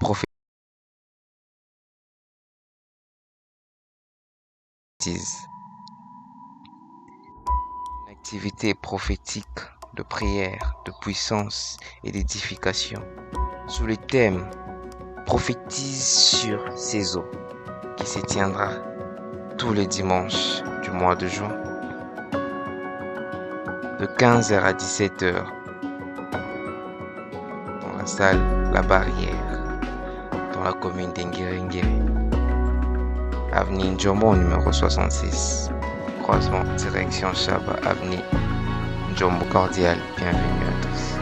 prophétise. Une activité prophétique de prière, de puissance et d'édification. Sous le thème Prophétise sur ces eaux, qui se tiendra tous les dimanches du mois de juin, de 15h à 17h, dans la salle La Barrière, dans la commune d'Enguerengere, avenue Ndjomo numéro 66, croisement direction Chaba, avenue Ndjomo cordial, bienvenue à tous.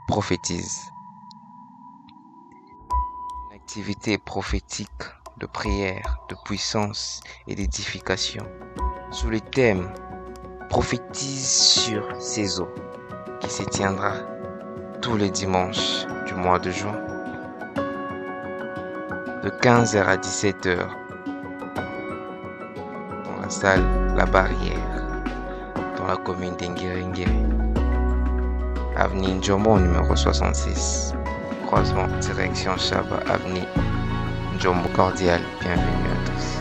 Prophétise. Une activité prophétique de prière, de puissance et d'édification. Sous le thème Prophétise sur ces eaux, qui se tiendra tous les dimanches du mois de juin, de 15h à 17h, dans la salle La Barrière, dans la commune d'Enguerengere, avenue Ndjomo numéro 66, croisement direction Chaba, avenue Ndjomo cordial, bienvenue à tous.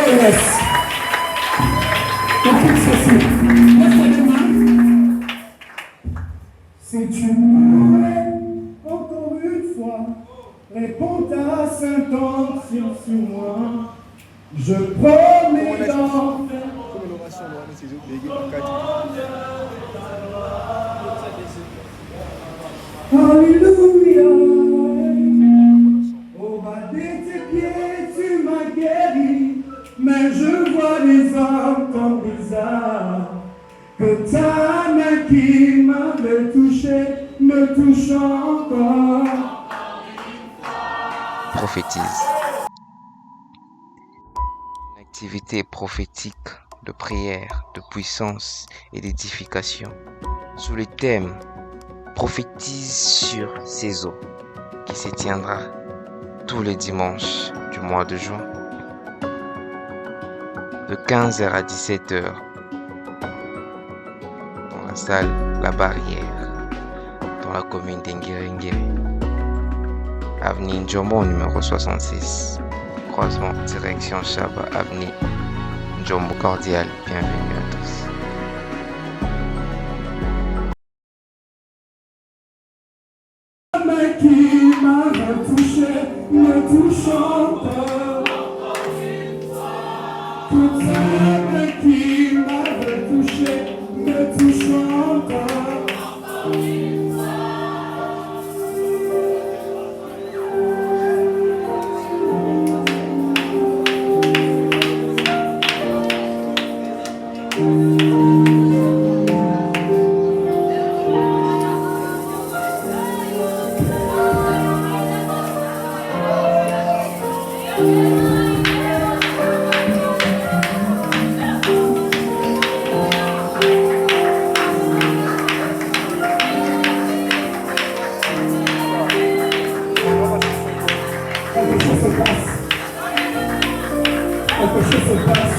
Yes. Écoute ceci. Laisse-moi. Si tu pourrais encore une fois répondre à cette tension sur moi, je promets d'en faire. Alléluia. Au bas de tes pieds, tu m'as guéri. Mais je vois les hommes comme bizarres, que ta main qui m'avait touché me touche encore. Prophétise. Une activité prophétique de prière, de puissance et d'édification. Sous le thème Prophétise sur ces eaux, qui se tiendra tous les dimanches du mois de juin, de 15h à 17h, dans la salle La Barrière, dans la commune d'Enguerengere, avenue Ndjomo numéro 66, croisement direction Chaba, avenue Ndjomo cordial, bienvenue à tous. Ta main qui m'avait touché me touche encore. Toute ta main qui m'avait touché me touche encore. chose se passe. Quelque chose se passe.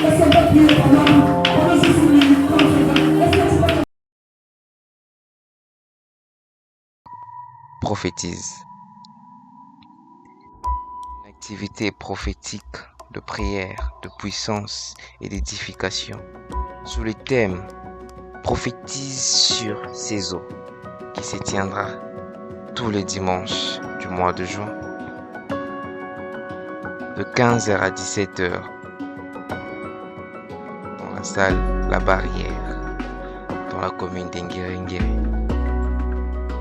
Est-ce qu'on va prier pendant juste une minute? Est-ce que tu vas... Prophétise. Une activité prophétique de prière, de puissance et d'édification sous le thème Prophétise sur ces eaux qui se tiendra tous les dimanches du mois de juin de 15h à 17h dans la salle La Barrière dans la commune d'Enguéré,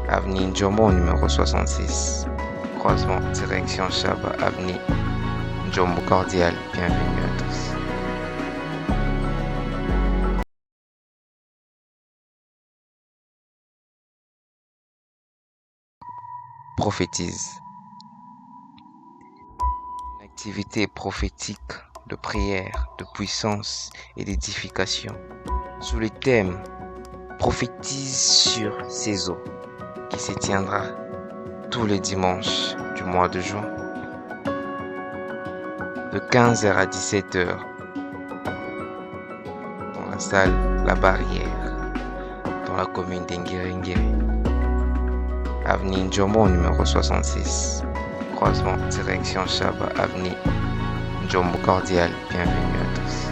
avenue Njombo numéro 66, croisement direction Chaba, avenue Njombo cordial. Bienvenue à tous. Prophétise. Une activité prophétique de prière, de puissance et d'édification sous le thème Prophétise sur ces eaux qui se tiendra tous les dimanches du mois de juin de 15h à 17h dans la salle La Barrière dans la commune d'Enguéré, avenue Njombo numéro 66, croisement direction Chaba, avenue Njombo cordial. Bienvenue à tous.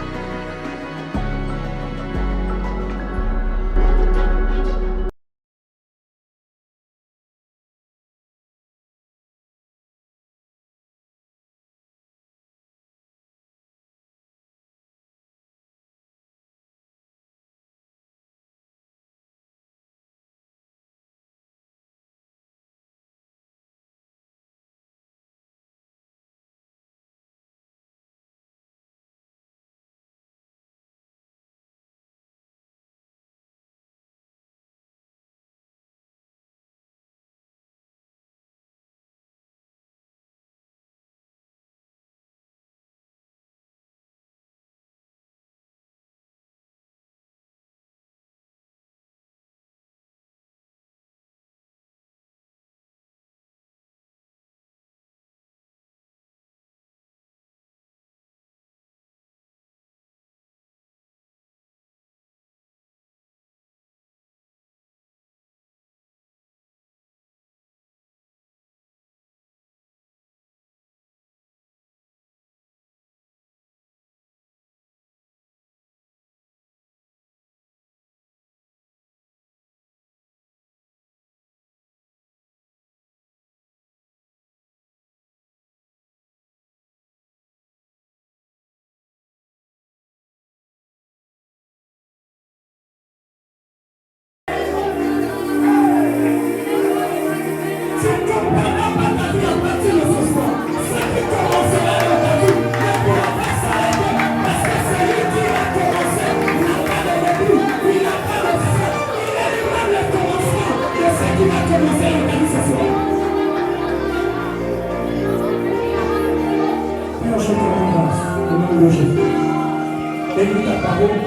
Bénis ta parole,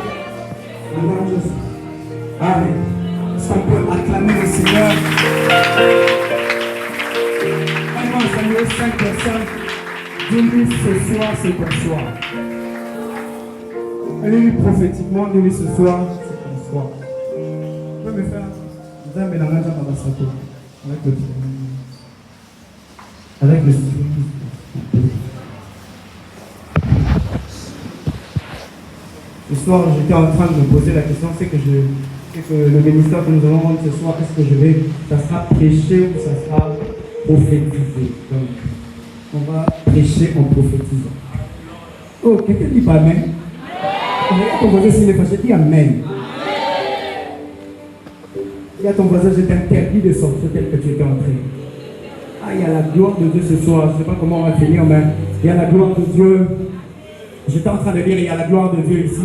au nom de Jésus. Amen. Est-ce qu'on peut acclamer le Seigneur? Vraiment, saluer 5 personnes. Dis-lui ce soir, c'est ton soir. Allez-lui prophétiquement, dis-lui ce soir, c'est ton soir. Tu peux me faire un mélange avec le Ce soir, j'étais en train de me poser la question, c'est que le ministère que nous allons rendre ce soir, est-ce que ça sera prêché ou ça sera prophétisé? Donc, on va prêcher en prophétisant. Oh, quelqu'un dit pas Amen? Regarde ton voisin s'il est fâché, dis Amen. Il y a ton voisin, je t'interdis de sortir tel que tu étais entré. Ah, il y a la gloire de Dieu ce soir. Je ne sais pas comment on va finir, mais il y a la gloire de Dieu. J'étais en train de dire, il y a la gloire de Dieu ici.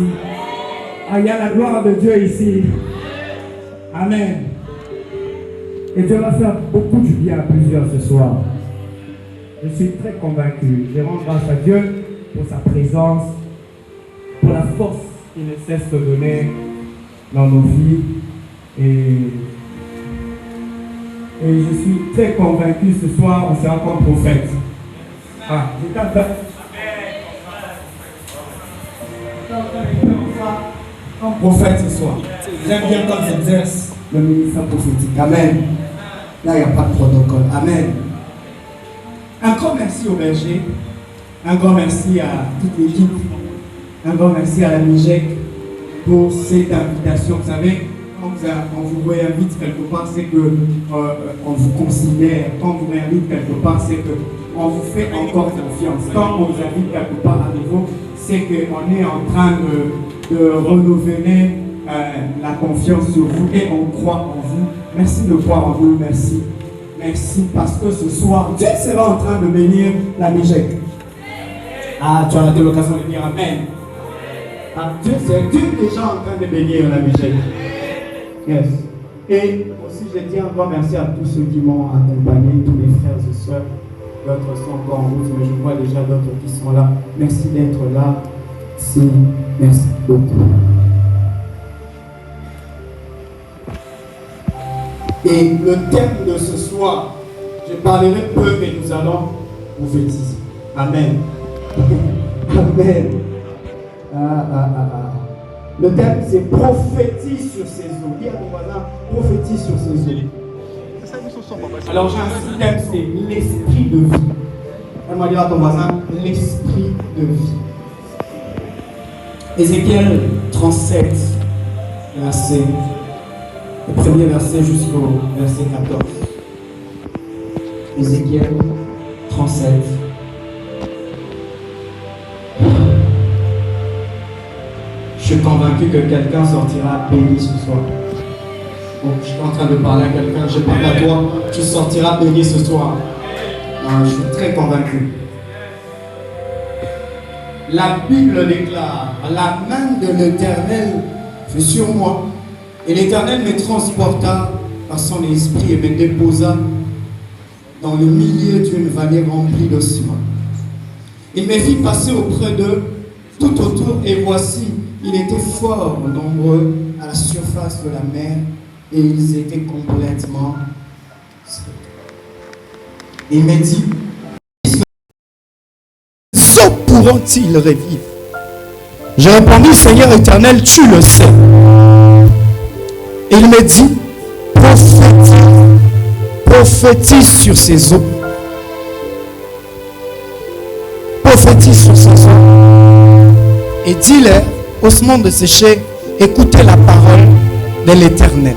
Ah, il y a la gloire de Dieu ici. Amen. Et Dieu va faire beaucoup du bien à plusieurs ce soir. Je suis très convaincu. Je rends grâce à Dieu pour sa présence, pour la force qu'il ne cesse de donner dans nos vies. Et, et je suis très convaincu ce soir, on sera comme prophète. Ah, j'étais en train comme prophète ce soir. J'aime bien quand j'exerce le ministère prophétique. Amen. Là, il n'y a pas de protocole. Amen. Un grand merci au berger. Un grand merci à toute l'équipe. Un grand merci à la MIGEC pour cette invitation. Vous savez, quand on vous réinvite quelque part, c'est qu'on vous considère. Quand on vous réinvite quelque part, c'est qu'on vous fait encore confiance. Quand on vous invite quelque part à nouveau, c'est qu'on est en train de renouveler la confiance sur vous et on croit en vous. Merci de croire en nous. Merci. Merci parce que ce soir, Dieu sera en train de bénir la MIGEC. Ah, tu as raté l'occasion de dire Amen. Ah, Dieu est déjà en train de bénir la MIGEC. Yes. Et aussi, je dis un grand merci à tous ceux qui m'ont accompagné, tous mes frères et sœurs. D'autres sont encore en route, mais je vois déjà d'autres qui sont là. Merci d'être là. Merci beaucoup. Et le thème de ce soir, je parlerai peu et nous allons prophétiser. Amen. Amen. Le thème, c'est prophétise sur ses eaux. Dis à ton voisin, prophétise sur ses eaux. Alors j'ai un thème, c'est l'esprit de vie. On va dire à ton voisin, l'esprit de vie. Ézéchiel 37, le premier verset jusqu'au verset 14. Ézéchiel 37. Je suis convaincu que quelqu'un sortira béni ce soir. Donc, je suis en train de parler à quelqu'un, je parle à toi, tu sortiras béni ce soir. Je suis très convaincu. La Bible déclare, la main de l'Éternel fut sur moi, et l'Éternel me transporta par son esprit et me déposa dans le milieu d'une vallée remplie d'ossements. Il me fit passer auprès d'eux tout autour, et voici, il était fort nombreux à la surface de la mer, et ils étaient complètement secs. Il m'a dit, pourront-ils revivre? J'ai répondu, Seigneur éternel, tu le sais. Et il me dit, prophétise sur ces eaux. Prophétise sur ces eaux. Et dis-leur, ossements de sécher, écoutez la parole de l'Éternel.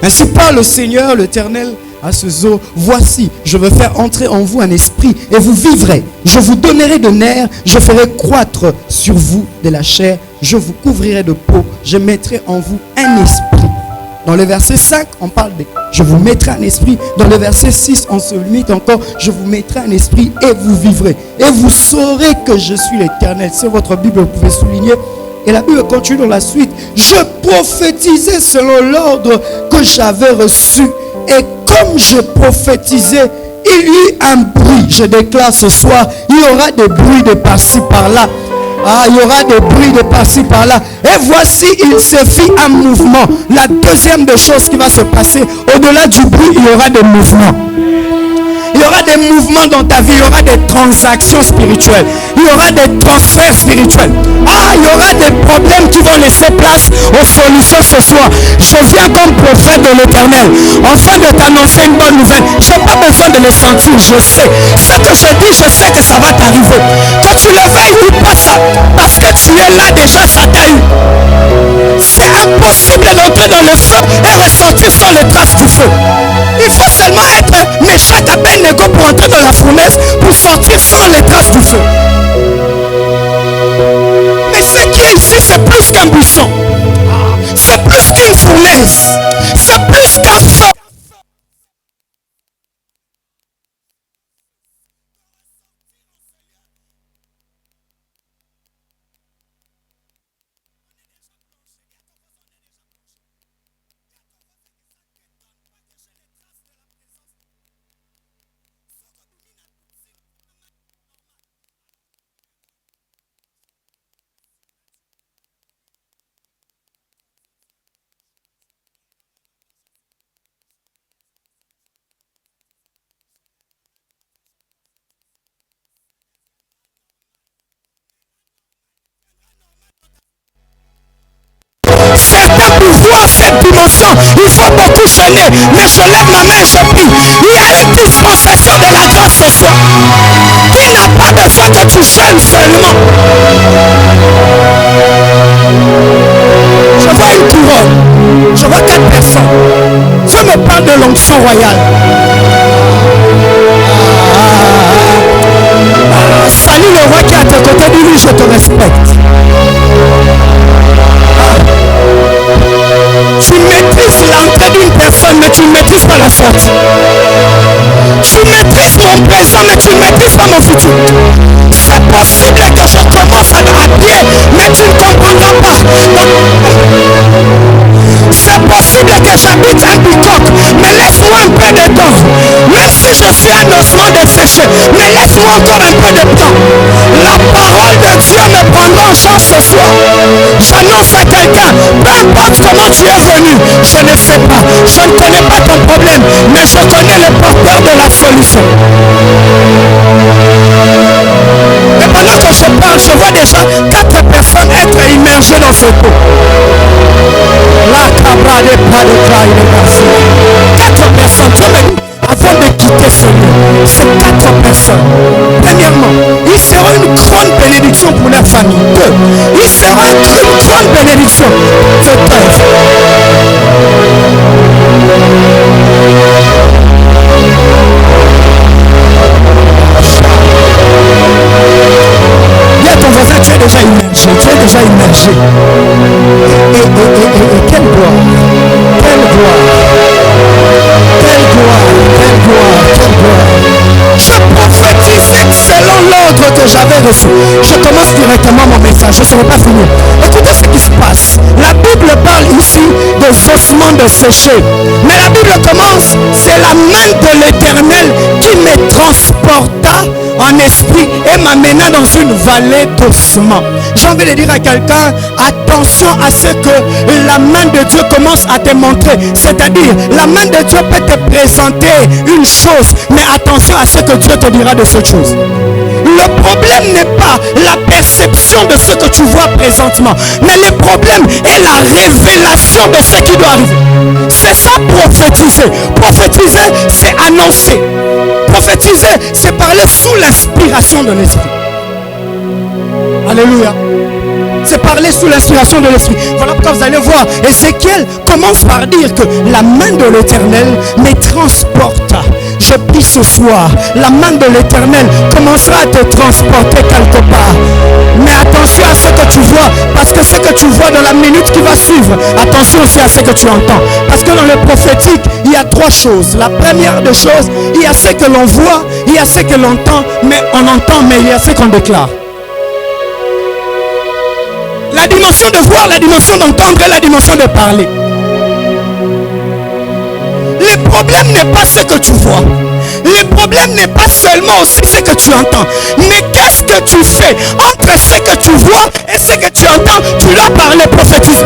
Ainsi parle le Seigneur, l'Éternel, à ces eaux. Voici, je veux faire entrer en vous un esprit et vous vivrez. Je vous donnerai de nerfs, je ferai croître sur vous de la chair, je vous couvrirai de peau, je mettrai en vous un esprit. Dans le verset 5, on parle de je vous mettrai un esprit. Dans le verset 6, on se limite encore, je vous mettrai un esprit et vous vivrez. Et vous saurez que je suis l'Éternel. C'est votre Bible, vous pouvez souligner. Et la Bible continue dans la suite. Je prophétisais selon l'ordre que j'avais reçu. Et comme je prophétisais, il y eut un bruit. Je déclare ce soir, il y aura des bruits de par-ci par-là. Il y aura des bruits de par-ci par-là. Et voici, il se fit un mouvement. La deuxième des choses qui va se passer, au-delà du bruit, il y aura des mouvements. Il y aura des mouvements dans ta vie, il y aura des transactions spirituelles, il y aura des transferts spirituels. Il y aura des problèmes qui vont laisser place aux solutions ce soir. Je viens comme prophète de l'Éternel, afin de t'annoncer une bonne nouvelle. Je n'ai pas besoin de le sentir, je sais. Ce que je dis, je sais que ça va t'arriver. Que tu le veuilles ou pas ça, parce que tu es là déjà, ça t'a eu. C'est impossible d'entrer dans le feu et ressortir sans les traces du feu. Il faut seulement être méchant à Abednego pour entrer dans la fournaise, pour sortir sans les traces du feu. Mais ce qui est ici, c'est plus qu'un buisson. C'est plus qu'une fournaise. C'est plus qu'un feu. prier, mais je lève ma main et je prie. Il y a une dispensation de la grâce ce soir. Il n'a pas besoin que tu gênes seulement. Je vois une couronne. Je vois 4 personnes. Dieu me parle de l'onction royale. Salut le roi qui est à tes côtés, dis-lui je te respecte. Tu maîtrises l'entrée d'une personne, mais tu ne maîtrises pas la sortie. Tu maîtrises mon présent, mais tu ne maîtrises pas mon futur. C'est possible que je commence à pied, mais tu ne comprendras pas. C'est possible que j'habite un bicoque, mais laisse-moi un peu de temps. Même si je suis un ossement desséché, mais laisse-moi encore un peu de temps. La parole de Dieu me prendra en charge ce soir. J'annonce à quelqu'un, peu importe comment tu es venu, je ne sais pas, je ne connais pas ton problème, mais je connais le porteur de la solution. Et pendant que je parle, je vois déjà 4 personnes être immergées dans ce pot. La cabra des pas de graille de merci. 4 personnes, Dieu me dit, avant de quitter ce lieu, ces 4 personnes, premièrement, il sera une grande bénédiction pour leur famille. 2, il sera une grande bénédiction de père. Dis à ton voisin, tu es déjà immergé, tu es déjà immergé. Et quelle gloire, quelle gloire, quelle gloire, quelle gloire, quelle gloire. Je prophétisais selon l'ordre que j'avais reçu. Je commence directement mon message, je ne serai pas fini. Écoutez ce qui se passe. La Bible parle ici des ossements desséchés. Mais la Bible commence, c'est la main de l'Éternel qui me transporta en esprit et m'amena dans une vallée d'ossements. J'ai envie de dire à quelqu'un, attention à ce que la main de Dieu commence à te montrer. C'est-à-dire, la main de Dieu peut te présenter une chose, mais attention à ce que Dieu te dira de cette chose. Le problème n'est pas la perception de ce que tu vois présentement, mais le problème est la révélation de ce qui doit arriver. C'est ça prophétiser. Prophétiser, c'est annoncer. Prophétiser, c'est parler sous l'inspiration de l'esprit. Alléluia. C'est parler sous l'inspiration de l'esprit. Voilà pourquoi vous allez voir, Ézéchiel commence par dire que la main de l'Éternel me transporta. Je prie ce soir, la main de l'Éternel commencera à te transporter quelque part. Mais attention à ce que tu vois, parce que ce que tu vois dans la minute qui va suivre, attention aussi à ce que tu entends. Parce que dans le prophétique, il y a 3 choses. La première des choses, il y a ce que l'on voit, il y a ce que l'on entend, mais il y a ce qu'on déclare. La dimension de voir, la dimension d'entendre et la dimension de parler. Le problème n'est pas ce que tu vois. Le problème n'est pas seulement aussi ce que tu entends. Mais qu'est-ce que tu fais entre ce que tu vois et ce que tu entends? Tu dois parler, prophétiser.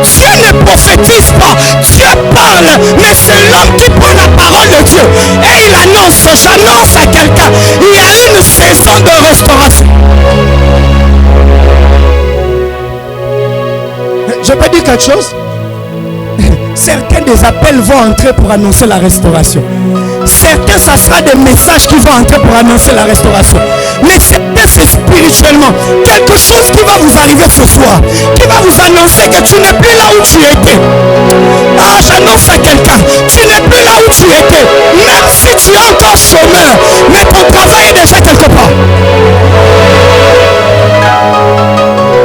Dieu ne prophétise pas, Dieu parle. Mais c'est l'homme qui prend la parole de Dieu et il annonce. J'annonce à quelqu'un, il y a une saison de restauration. Je peux dire quelque chose? Certains des appels vont entrer pour annoncer la restauration. Certains, ça sera des messages qui vont entrer pour annoncer la restauration. Mais certains, c'est spirituellement. Quelque chose qui va vous arriver ce soir, qui va vous annoncer que tu n'es plus là où tu étais. Ah, j'annonce à quelqu'un, tu n'es plus là où tu étais. Même si tu es encore chômeur, mais ton travail est déjà quelque part.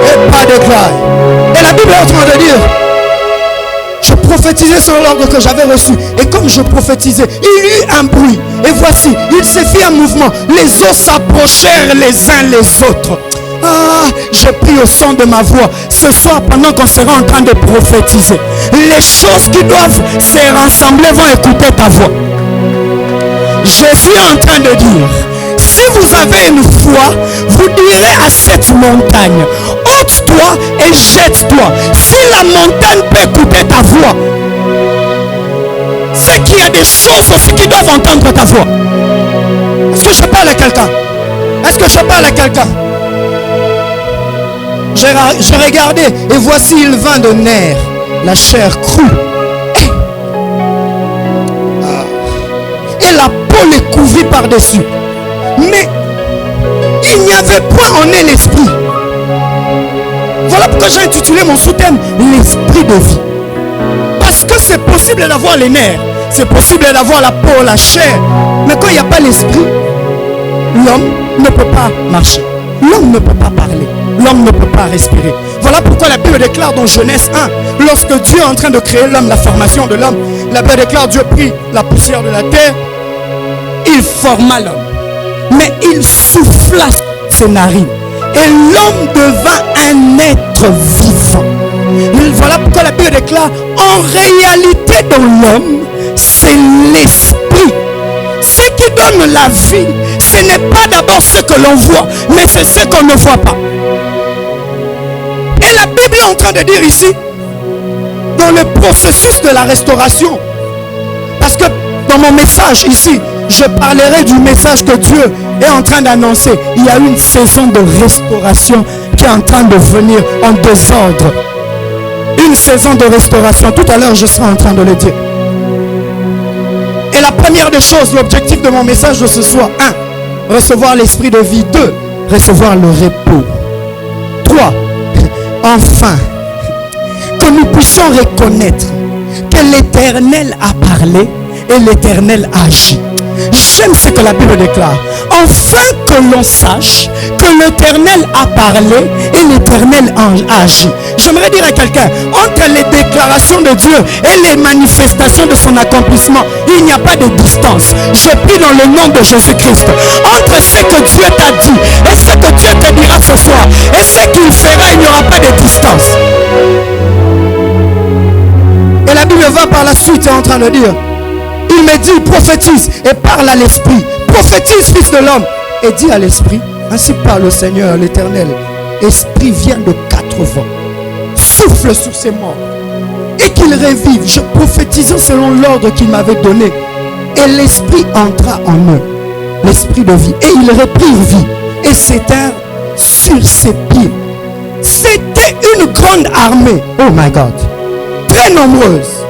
Et pas de gloire. Et la Bible est en train de dire, je prophétisais sur l'ordre que j'avais reçu. Et comme je prophétisais, il y eut un bruit. Et voici, il se fit un mouvement. Les eaux s'approchèrent les uns les autres. Ah, je prie au son de ma voix. Ce soir, pendant qu'on sera en train de prophétiser, les choses qui doivent se rassembler vont écouter ta voix. Jésus est en train de dire, si vous avez une foi, vous direz à cette montagne, ôte-toi et jette-toi. Si la montagne peut écouter ta voix, c'est qu'il y a des choses aussi qui doivent entendre ta voix. Est-ce que je parle à quelqu'un? Est-ce que je parle à quelqu'un? J'ai regardé et voici il vint de nerfs, la chair crue. manteau les couvrit par-dessus. Mais il n'y avait point en eux l'esprit. Voilà pourquoi j'ai intitulé mon sous-thème l'esprit de vie. Parce que c'est possible d'avoir les nerfs, c'est possible d'avoir la peau, la chair, mais quand il n'y a pas l'esprit, l'homme ne peut pas marcher, l'homme ne peut pas parler, l'homme ne peut pas respirer. Voilà pourquoi la Bible déclare dans Genèse 1, lorsque Dieu est en train de créer l'homme, la formation de l'homme, la Bible déclare Dieu prit la poussière de la terre, il forma l'homme, mais il souffla ses narines et l'homme devint un être vivant. Voilà pourquoi la Bible déclare en réalité dans l'homme, c'est l'esprit. Ce qui donne la vie, ce n'est pas d'abord ce que l'on voit, mais c'est ce qu'on ne voit pas. Et la Bible est en train de dire ici, dans le processus de la restauration, parce que dans mon message ici, je parlerai du message que Dieu est en train d'annoncer. Il y a une saison de restauration qui est en train de venir en désordre. Une saison de restauration. Tout à l'heure, je serai en train de le dire. Et la première des choses, l'objectif de mon message de ce soir, 1. Recevoir l'esprit de vie. 2. Recevoir le repos. 3. Enfin, que nous puissions reconnaître que l'Éternel a parlé et l'Éternel agit. J'aime ce que la Bible déclare. Enfin que l'on sache que l'Éternel a parlé et l'Éternel agit. J'aimerais dire à quelqu'un, entre les déclarations de Dieu et les manifestations de son accomplissement, il n'y a pas de distance. Je prie dans le nom de Jésus-Christ. Entre ce que Dieu t'a dit et ce que Dieu te dira ce soir et ce qu'il fera, il n'y aura pas de distance. Et la Bible va par la suite en train de dire, il me dit, prophétise et parle à l'esprit. Prophétise, fils de l'homme, et dis à l'esprit, ainsi parle le Seigneur l'Éternel. Esprit vient de 4 vents, souffle sur ses morts et qu'il revive. Je prophétisais selon l'ordre qu'il m'avait donné. Et l'esprit entra en eux, l'esprit de vie. Et ils reprirent vie et s'éteignirent sur ses pieds. C'était une grande armée, oh my God, très nombreuse.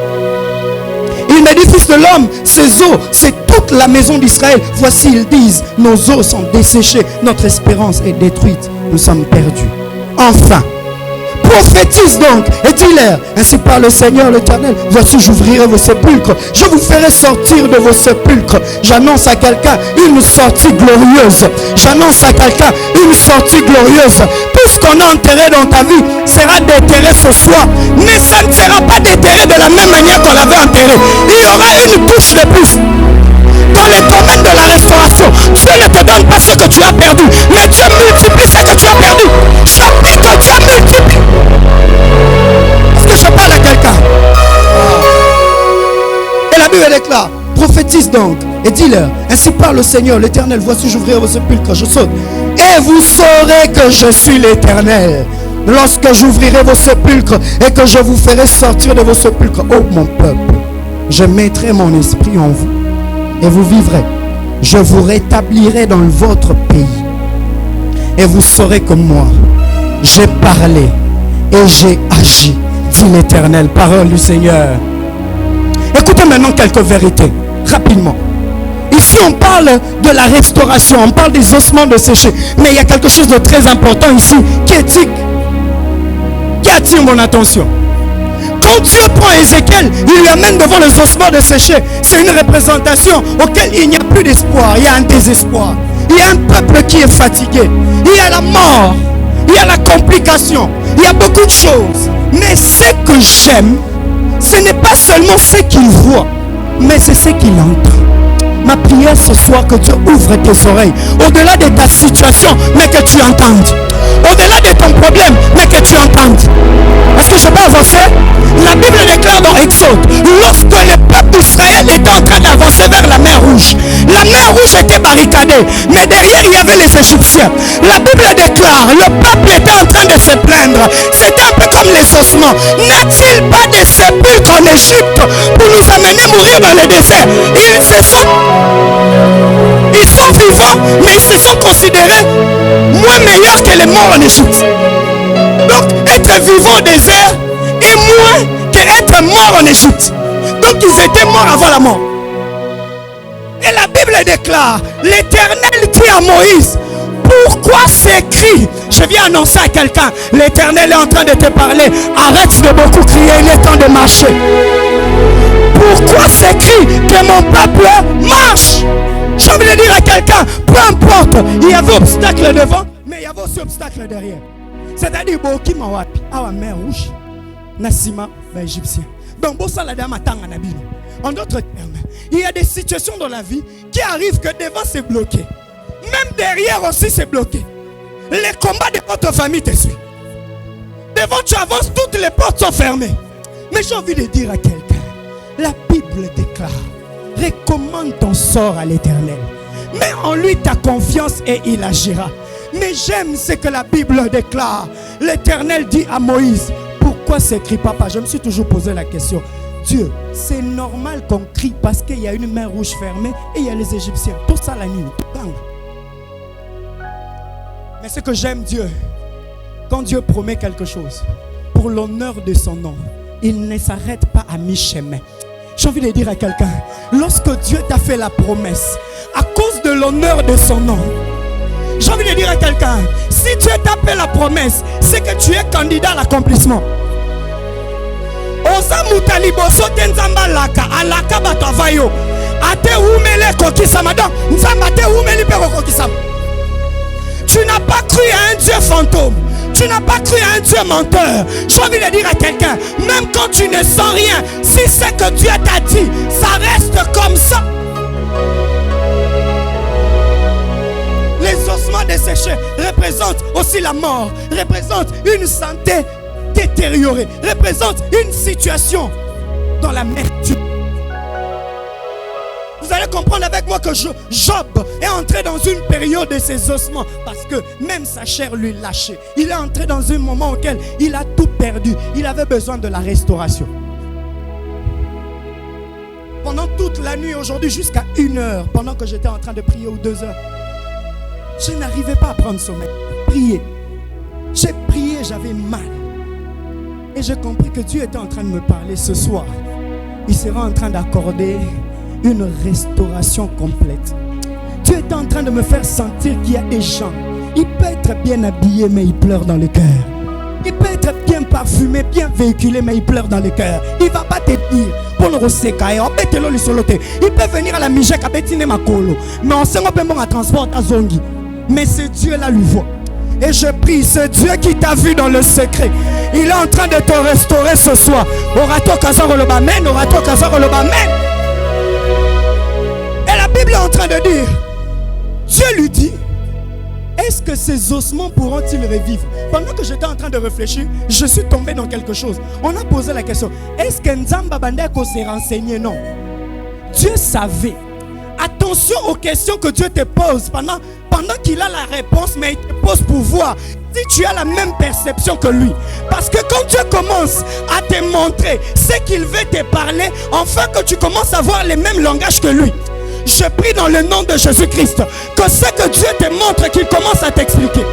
Il m'a dit, fils de l'homme, ces eaux, c'est toute la maison d'Israël. Voici, ils disent, nos eaux sont desséchées, notre espérance est détruite, nous sommes perdus. Enfin, prophétise donc et dis-leur, ainsi parle le Seigneur l'Éternel, voici j'ouvrirai vos sépulcres, je vous ferai sortir de vos sépulcres. J'annonce à quelqu'un une sortie glorieuse. J'annonce à quelqu'un une sortie glorieuse. Tout ce qu'on a enterré dans ta vie sera déterré ce soir, mais ça ne sera pas déterré de la même manière qu'on l'avait enterré. Il y aura une touche de plus. Dans le domaine de la restauration, Dieu ne te donne pas ce que tu as perdu, mais Dieu multiplie ce que tu as perdu. Je prie que Dieu multiplie. Est-ce que je parle à quelqu'un? Et la Bible déclare, prophétise donc et dis-leur, ainsi parle le Seigneur l'Éternel, voici j'ouvrirai vos sépulcres, je saute, et vous saurez que je suis l'Éternel lorsque j'ouvrirai vos sépulcres et que je vous ferai sortir de vos sépulcres. Oh mon peuple, je mettrai mon esprit en vous et vous vivrez. Je vous rétablirai dans votre pays et vous saurez que moi j'ai parlé et j'ai agi, dit l'Éternel. Parole du Seigneur. Écoutez maintenant quelques vérités rapidement. Ici on parle de la restauration, on parle des ossements desséchés, mais il y a quelque chose de très important ici qui attire mon attention. Quand Dieu prend Ézéchiel, il lui amène devant les ossements desséchés. C'est une représentation auquel il n'y a plus d'espoir. Il y a un désespoir. Il y a un peuple qui est fatigué. Il y a la mort. Il y a la complication. Il y a beaucoup de choses. Mais ce que j'aime, ce n'est pas seulement ce qu'il voit, mais c'est ce qu'il entend. Ma prière ce soir, que Dieu ouvre tes oreilles. Au-delà de ta situation, mais que tu entendes. Au-delà de ton problème, mais que tu entendes. Est-ce que je peux avancer? La Bible déclare dans Exode, lorsque le peuple d'Israël était en train d'avancer vers la mer Rouge, la mer Rouge était barricadée, mais derrière il y avait les Égyptiens. La Bible déclare, le peuple était en train de se plaindre. C'était un peu comme les ossements. N'a-t-il pas de sépulcres en Égypte pour nous amener mourir dans le désert? Ils sont vivants, mais ils se sont considérés moins meilleurs que les morts en Égypte. Donc être vivant au désert est moins qu'être mort en Égypte. Donc ils étaient morts avant la mort. Et la Bible Bible déclare, l'Éternel dit à Moïse, pourquoi s'écrit, je viens annoncer à quelqu'un, l'Éternel est en train de te parler, arrête de beaucoup crier, il est temps de marcher. Pourquoi s'écrit que mon peuple marche? J'ai envie de dire à quelqu'un, peu importe, il y avait obstacle devant, mais il y avait aussi obstacle derrière. C'est-à-dire, Boki Mawapi, Awa mer rouge, Nassima, égyptien. Donc, en d'autres termes, il y a des situations dans la vie qui arrivent que devant c'est bloqué. Même derrière aussi c'est bloqué. Les combats de votre famille te suivent. Devant tu avances, toutes les portes sont fermées. Mais j'ai envie de dire à quelqu'un, la Bible déclare, recommande ton sort à l'Éternel. Mets en lui ta confiance et il agira. Mais j'aime ce que la Bible déclare. L'Éternel dit à Moïse, pourquoi s'écrit papa? Je me suis toujours posé la question. Dieu, c'est normal qu'on crie parce qu'il y a une mer rouge fermée et il y a les Égyptiens. Tout ça la nuit. Mais ce que j'aime Dieu, quand Dieu promet quelque chose, pour l'honneur de son nom, il ne s'arrête pas à mi-chemin. J'ai envie de dire à quelqu'un, lorsque Dieu t'a fait la promesse, à cause de l'honneur de son nom, j'ai envie de dire à quelqu'un, si Dieu t'a fait la promesse, c'est que tu es candidat à l'accomplissement. Oza mutaliboso tenzamba laka alaka batavayo ate umele kokisama donc nzamba te umeli pe kokisama. Tu n'as pas cru à un Dieu fantôme. Tu n'as pas cru à un Dieu menteur. J'ai envie de dire à quelqu'un, même quand tu ne sens rien, si c'est que Dieu t'a dit, ça reste comme ça. Les ossements desséchés représentent aussi la mort, représentent une santé détériorée, représentent une situation dans la l'amertume. Vous allez comprendre avec moi que Job est entré dans une période de ses ossements parce que même sa chair lui lâchait. Il est entré dans un moment auquel il a tout perdu. Il avait besoin de la restauration. Pendant toute la nuit aujourd'hui jusqu'à 1 heure, pendant que j'étais en train de prier ou 2 heures, je n'arrivais pas à prendre sommeil. Prier. J'ai prié, j'avais mal. Et j'ai compris que Dieu était en train de me parler ce soir. Il sera en train d'accorder une restauration complète. Dieu est en train de me faire sentir qu'il y a des gens. Il peut être bien habillé, mais il pleure dans le cœur. Il peut être bien parfumé, bien véhiculé, mais il pleure dans le cœur. Il ne va pas te dire. Il peut venir à la Mijek à Betine Makolo. Mais on sait qu'on à transport à Zongi. Mais ce Dieu-là lui voit. Et je prie, ce Dieu qui t'a vu dans le secret, il est en train de te restaurer ce soir. Orato Kazaro le Bamen, Orato Kazaro le Bamen. Et la Bible est en train de dire, Dieu lui dit, est-ce que ces ossements pourront-ils revivre? Pendant que j'étais en train de réfléchir, je suis tombé dans quelque chose. On a posé la question, est-ce que Nzamba Bandeko s'est renseigné? Non. Dieu savait. Attention aux questions que Dieu te pose pendant qu'il a la réponse, mais il te pose pour voir si tu as la même perception que lui. Parce que quand Dieu commence à te montrer ce qu'il veut te parler, enfin que tu commences à voir les mêmes langages que lui. Je prie dans le nom de Jésus-Christ que ce que Dieu te montre, qu'il commence à t'expliquer.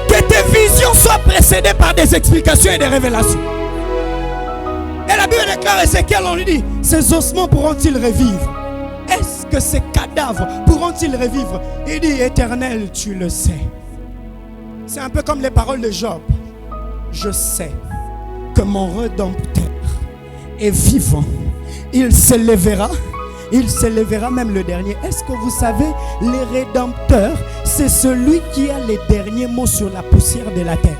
Que tes visions soient précédées par des explications et des révélations. Et la Bible déclare, Ézéchiel, on lui dit, ces ossements pourront-ils revivre? Est-ce que ces cadavres pourront-ils revivre? Il dit, Éternel, tu le sais. C'est un peu comme les paroles de Job. Je sais que mon Rédempteur est vivant. Il s'élèvera même le dernier. Est-ce que vous savez, les rédempteurs, c'est celui qui a les derniers mots sur la poussière de la terre.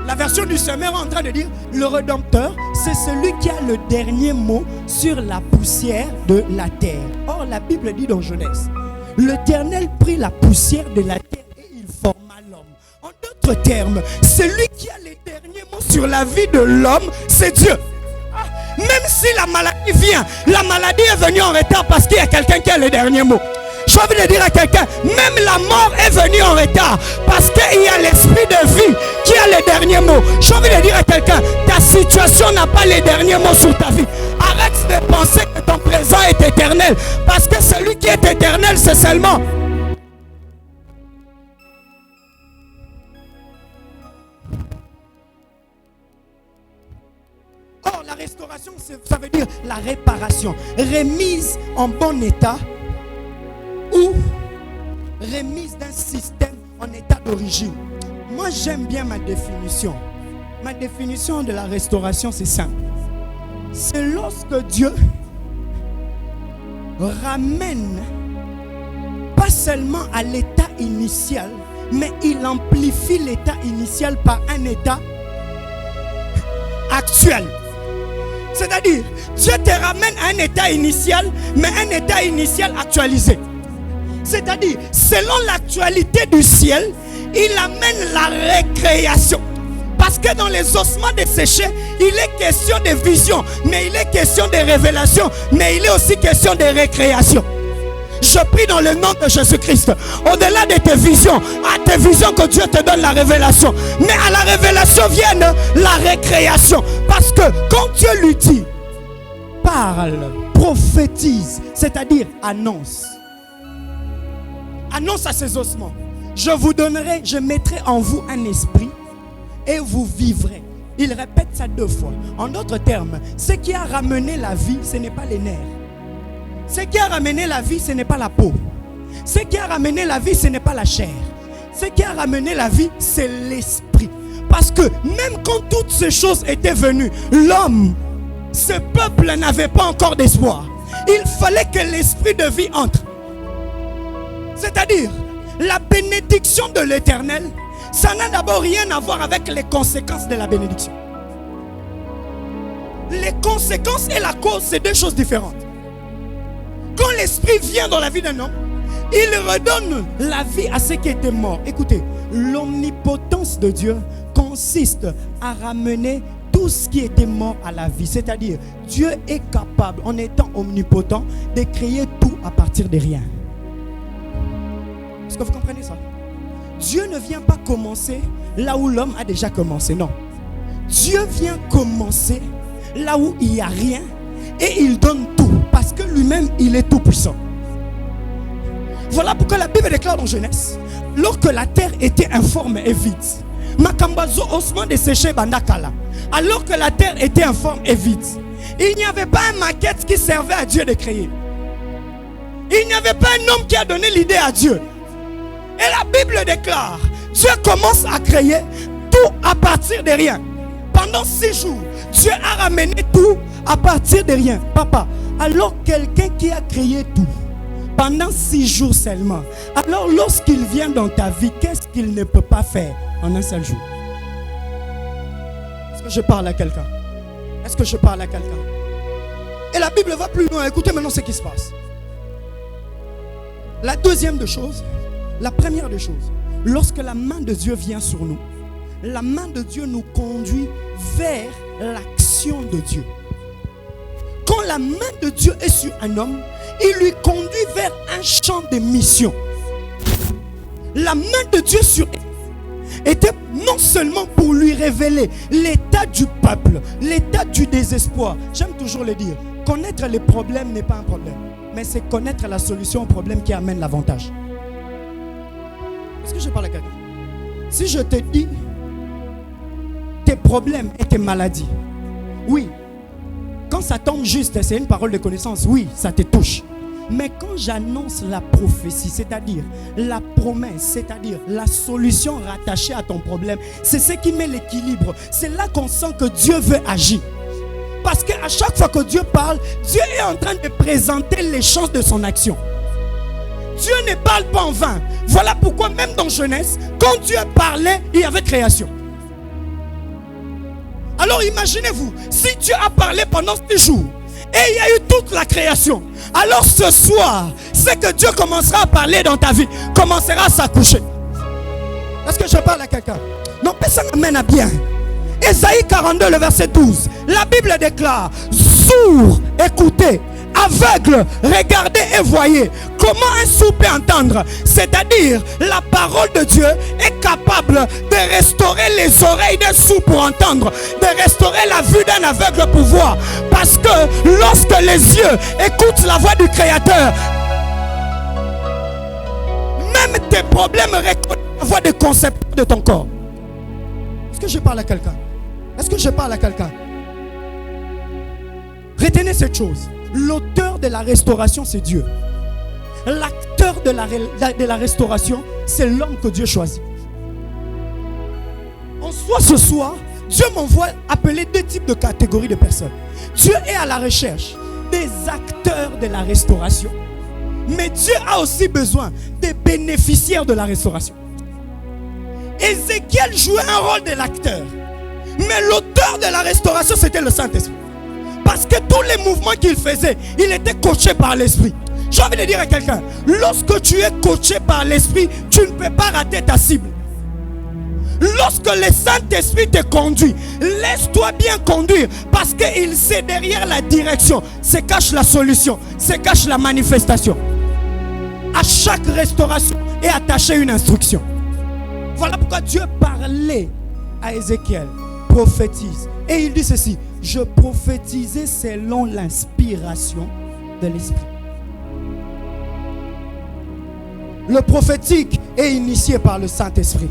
La version du semeur est en train de dire, le Rédempteur, c'est celui qui a le dernier mot sur la poussière de la terre. Or, la Bible dit dans Genèse, l'Éternel prit la poussière de la terre et il forma l'homme. En d'autres termes, celui qui a les derniers mots sur la vie de l'homme, c'est Dieu. Même si la maladie vient, la maladie est venue en retard parce qu'il y a quelqu'un qui a le dernier mot. J'ai envie de dire à quelqu'un, même la mort est venue en retard parce qu'il y a l'esprit de vie qui a les derniers mots. J'ai envie de dire à quelqu'un, ta situation n'a pas les derniers mots sur ta vie. Arrête de penser que ton présent est éternel parce que celui qui est éternel, c'est seulement... Or, Alors la restauration, ça veut dire la réparation. Remise en bon état ou remise d'un système en état d'origine. Moi, j'aime bien ma définition. Ma définition de la restauration, c'est simple. C'est lorsque Dieu ramène pas seulement à l'état initial, mais il amplifie l'état initial par un état actuel. C'est-à-dire, Dieu te ramène à un état initial, mais un état initial actualisé. C'est-à-dire, selon l'actualité du ciel, il amène la récréation. Parce que dans les ossements desséchés, il est question de vision, mais il est question de révélation, mais il est aussi question de récréation. Je prie dans le nom de Jésus-Christ, au-delà de tes visions, à tes visions que Dieu te donne la révélation. Mais à la révélation vienne la récréation. Parce que quand Dieu lui dit, parle, prophétise, c'est-à-dire annonce. Annonce à ses ossements. Je mettrai en vous un esprit et vous vivrez. Il répète ça 2 fois. En d'autres termes, ce qui a ramené la vie, ce n'est pas les nerfs. Ce qui a ramené la vie, ce n'est pas la peau. Ce qui a ramené la vie, ce n'est pas la chair. Ce qui a ramené la vie, c'est l'esprit. Parce que même quand toutes ces choses étaient venues, l'homme, ce peuple n'avait pas encore d'espoir. Il fallait que l'esprit de vie entre. C'est-à-dire, la bénédiction de l'Éternel, ça n'a d'abord rien à voir avec les conséquences de la bénédiction. Les conséquences et la cause, c'est 2 choses différentes. Quand l'esprit vient dans la vie d'un homme, il redonne la vie à ceux qui étaient morts. Écoutez, l'omnipotence de Dieu consiste à ramener tout ce qui était mort à la vie. C'est-à-dire, Dieu est capable, en étant omnipotent, de créer tout à partir de rien. Est-ce que vous comprenez ça? Dieu ne vient pas commencer là où l'homme a déjà commencé, non. Dieu vient commencer là où il n'y a rien et il donne tout. Parce que lui-même, il est tout puissant. Voilà pourquoi la Bible déclare dans Genèse, lorsque la terre était informe et vide, Makambazo osman desséché bandakala. Alors que la terre était informe et vide, il n'y avait pas une maquette qui servait à Dieu de créer. Il n'y avait pas un homme qui a donné l'idée à Dieu. Et la Bible déclare, Dieu commence à créer tout à partir de rien. Pendant 6 jours, Dieu a ramené tout à partir de rien. Papa, alors quelqu'un qui a créé tout pendant 6 jours seulement, alors lorsqu'il vient dans ta vie, qu'est-ce qu'il ne peut pas faire en un seul jour? Est-ce que je parle à quelqu'un? Est-ce que je parle à quelqu'un? Et la Bible va plus loin. Écoutez maintenant ce qui se passe. La deuxième des choses, la première des choses, lorsque la main de Dieu vient sur nous, la main de Dieu nous conduit vers l'action de Dieu. Quand la main de Dieu est sur un homme, il lui conduit vers un champ de mission. La main de Dieu sur était non seulement pour lui révéler l'état du peuple, l'état du désespoir. J'aime toujours le dire, connaître les problèmes n'est pas un problème, mais c'est connaître la solution au problème qui amène l'avantage. Est-ce que je parle à quelqu'un? Si je te dis tes problèmes et tes maladies, oui, quand ça tombe juste, c'est une parole de connaissance, oui, ça te touche. Mais quand j'annonce la prophétie, c'est-à-dire la promesse, c'est-à-dire la solution rattachée à ton problème, c'est ce qui met l'équilibre. C'est là qu'on sent que Dieu veut agir. Parce qu'à chaque fois que Dieu parle, Dieu est en train de présenter les chances de son action. Dieu ne parle pas en vain. Voilà pourquoi même dans Genèse, quand Dieu parlait, il y avait création. Alors imaginez-vous, si Dieu a parlé pendant 6 jours et il y a eu toute la création, alors ce soir, c'est que Dieu commencera à parler dans ta vie, commencera à s'accoucher. Est-ce que je parle à quelqu'un? Non, personne n'amène à bien. Ésaïe 42, le verset 12, la Bible déclare, sourds, écoutez, aveugle, regardez et voyez. Comment un sourd peut entendre? C'est-à-dire, la parole de Dieu est capable de restaurer les oreilles d'un sourd pour entendre, de restaurer la vue d'un aveugle pour voir. Parce que lorsque les yeux écoutent la voix du Créateur, même tes problèmes reconnaissent la voix du concepteur de ton corps. Est-ce que je parle à quelqu'un? Est-ce que je parle à quelqu'un? Retenez cette chose. L'auteur de la restauration, c'est Dieu. L'acteur de la restauration, c'est l'homme que Dieu choisit. En soi, ce soir, Dieu m'envoie appeler deux types de catégories de personnes. Dieu est à la recherche des acteurs de la restauration. Mais Dieu a aussi besoin des bénéficiaires de la restauration. Ézéchiel jouait un rôle de l'acteur. Mais l'auteur de la restauration, c'était le Saint-Esprit. Parce que tous les mouvements qu'il faisait, il était coaché par l'Esprit. J'ai envie de dire à quelqu'un, lorsque tu es coaché par l'Esprit, tu ne peux pas rater ta cible. Lorsque le Saint-Esprit te conduit, laisse-toi bien conduire. Parce qu'il sait derrière la direction, se cache la solution, se cache la manifestation. À chaque restauration est attachée une instruction. Voilà pourquoi Dieu parlait à Ézéchiel, prophétise. Et il dit ceci, je prophétisais selon l'inspiration de l'Esprit. Le prophétique est initié par le Saint-Esprit.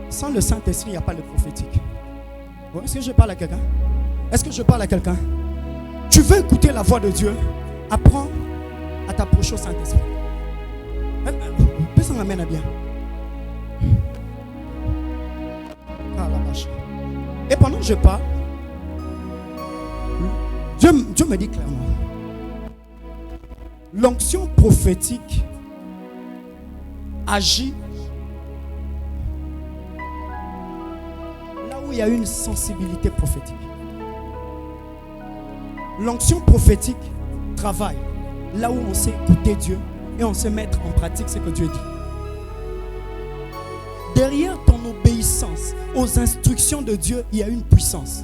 Sans le Saint-Esprit, il n'y a pas de prophétique. Est-ce que je parle à quelqu'un? Est-ce que je parle à quelqu'un? Tu veux écouter la voix de Dieu? Apprends à t'approcher au Saint-Esprit. Personne m'amène à bien. Ah la vache. Et pendant que je parle, Dieu me dit clairement, l'onction prophétique agit là où il y a une sensibilité prophétique. L'onction prophétique travaille là où on sait écouter Dieu et on sait mettre en pratique ce que Dieu dit. Derrière ton obéissance aux instructions de Dieu, il y a une puissance.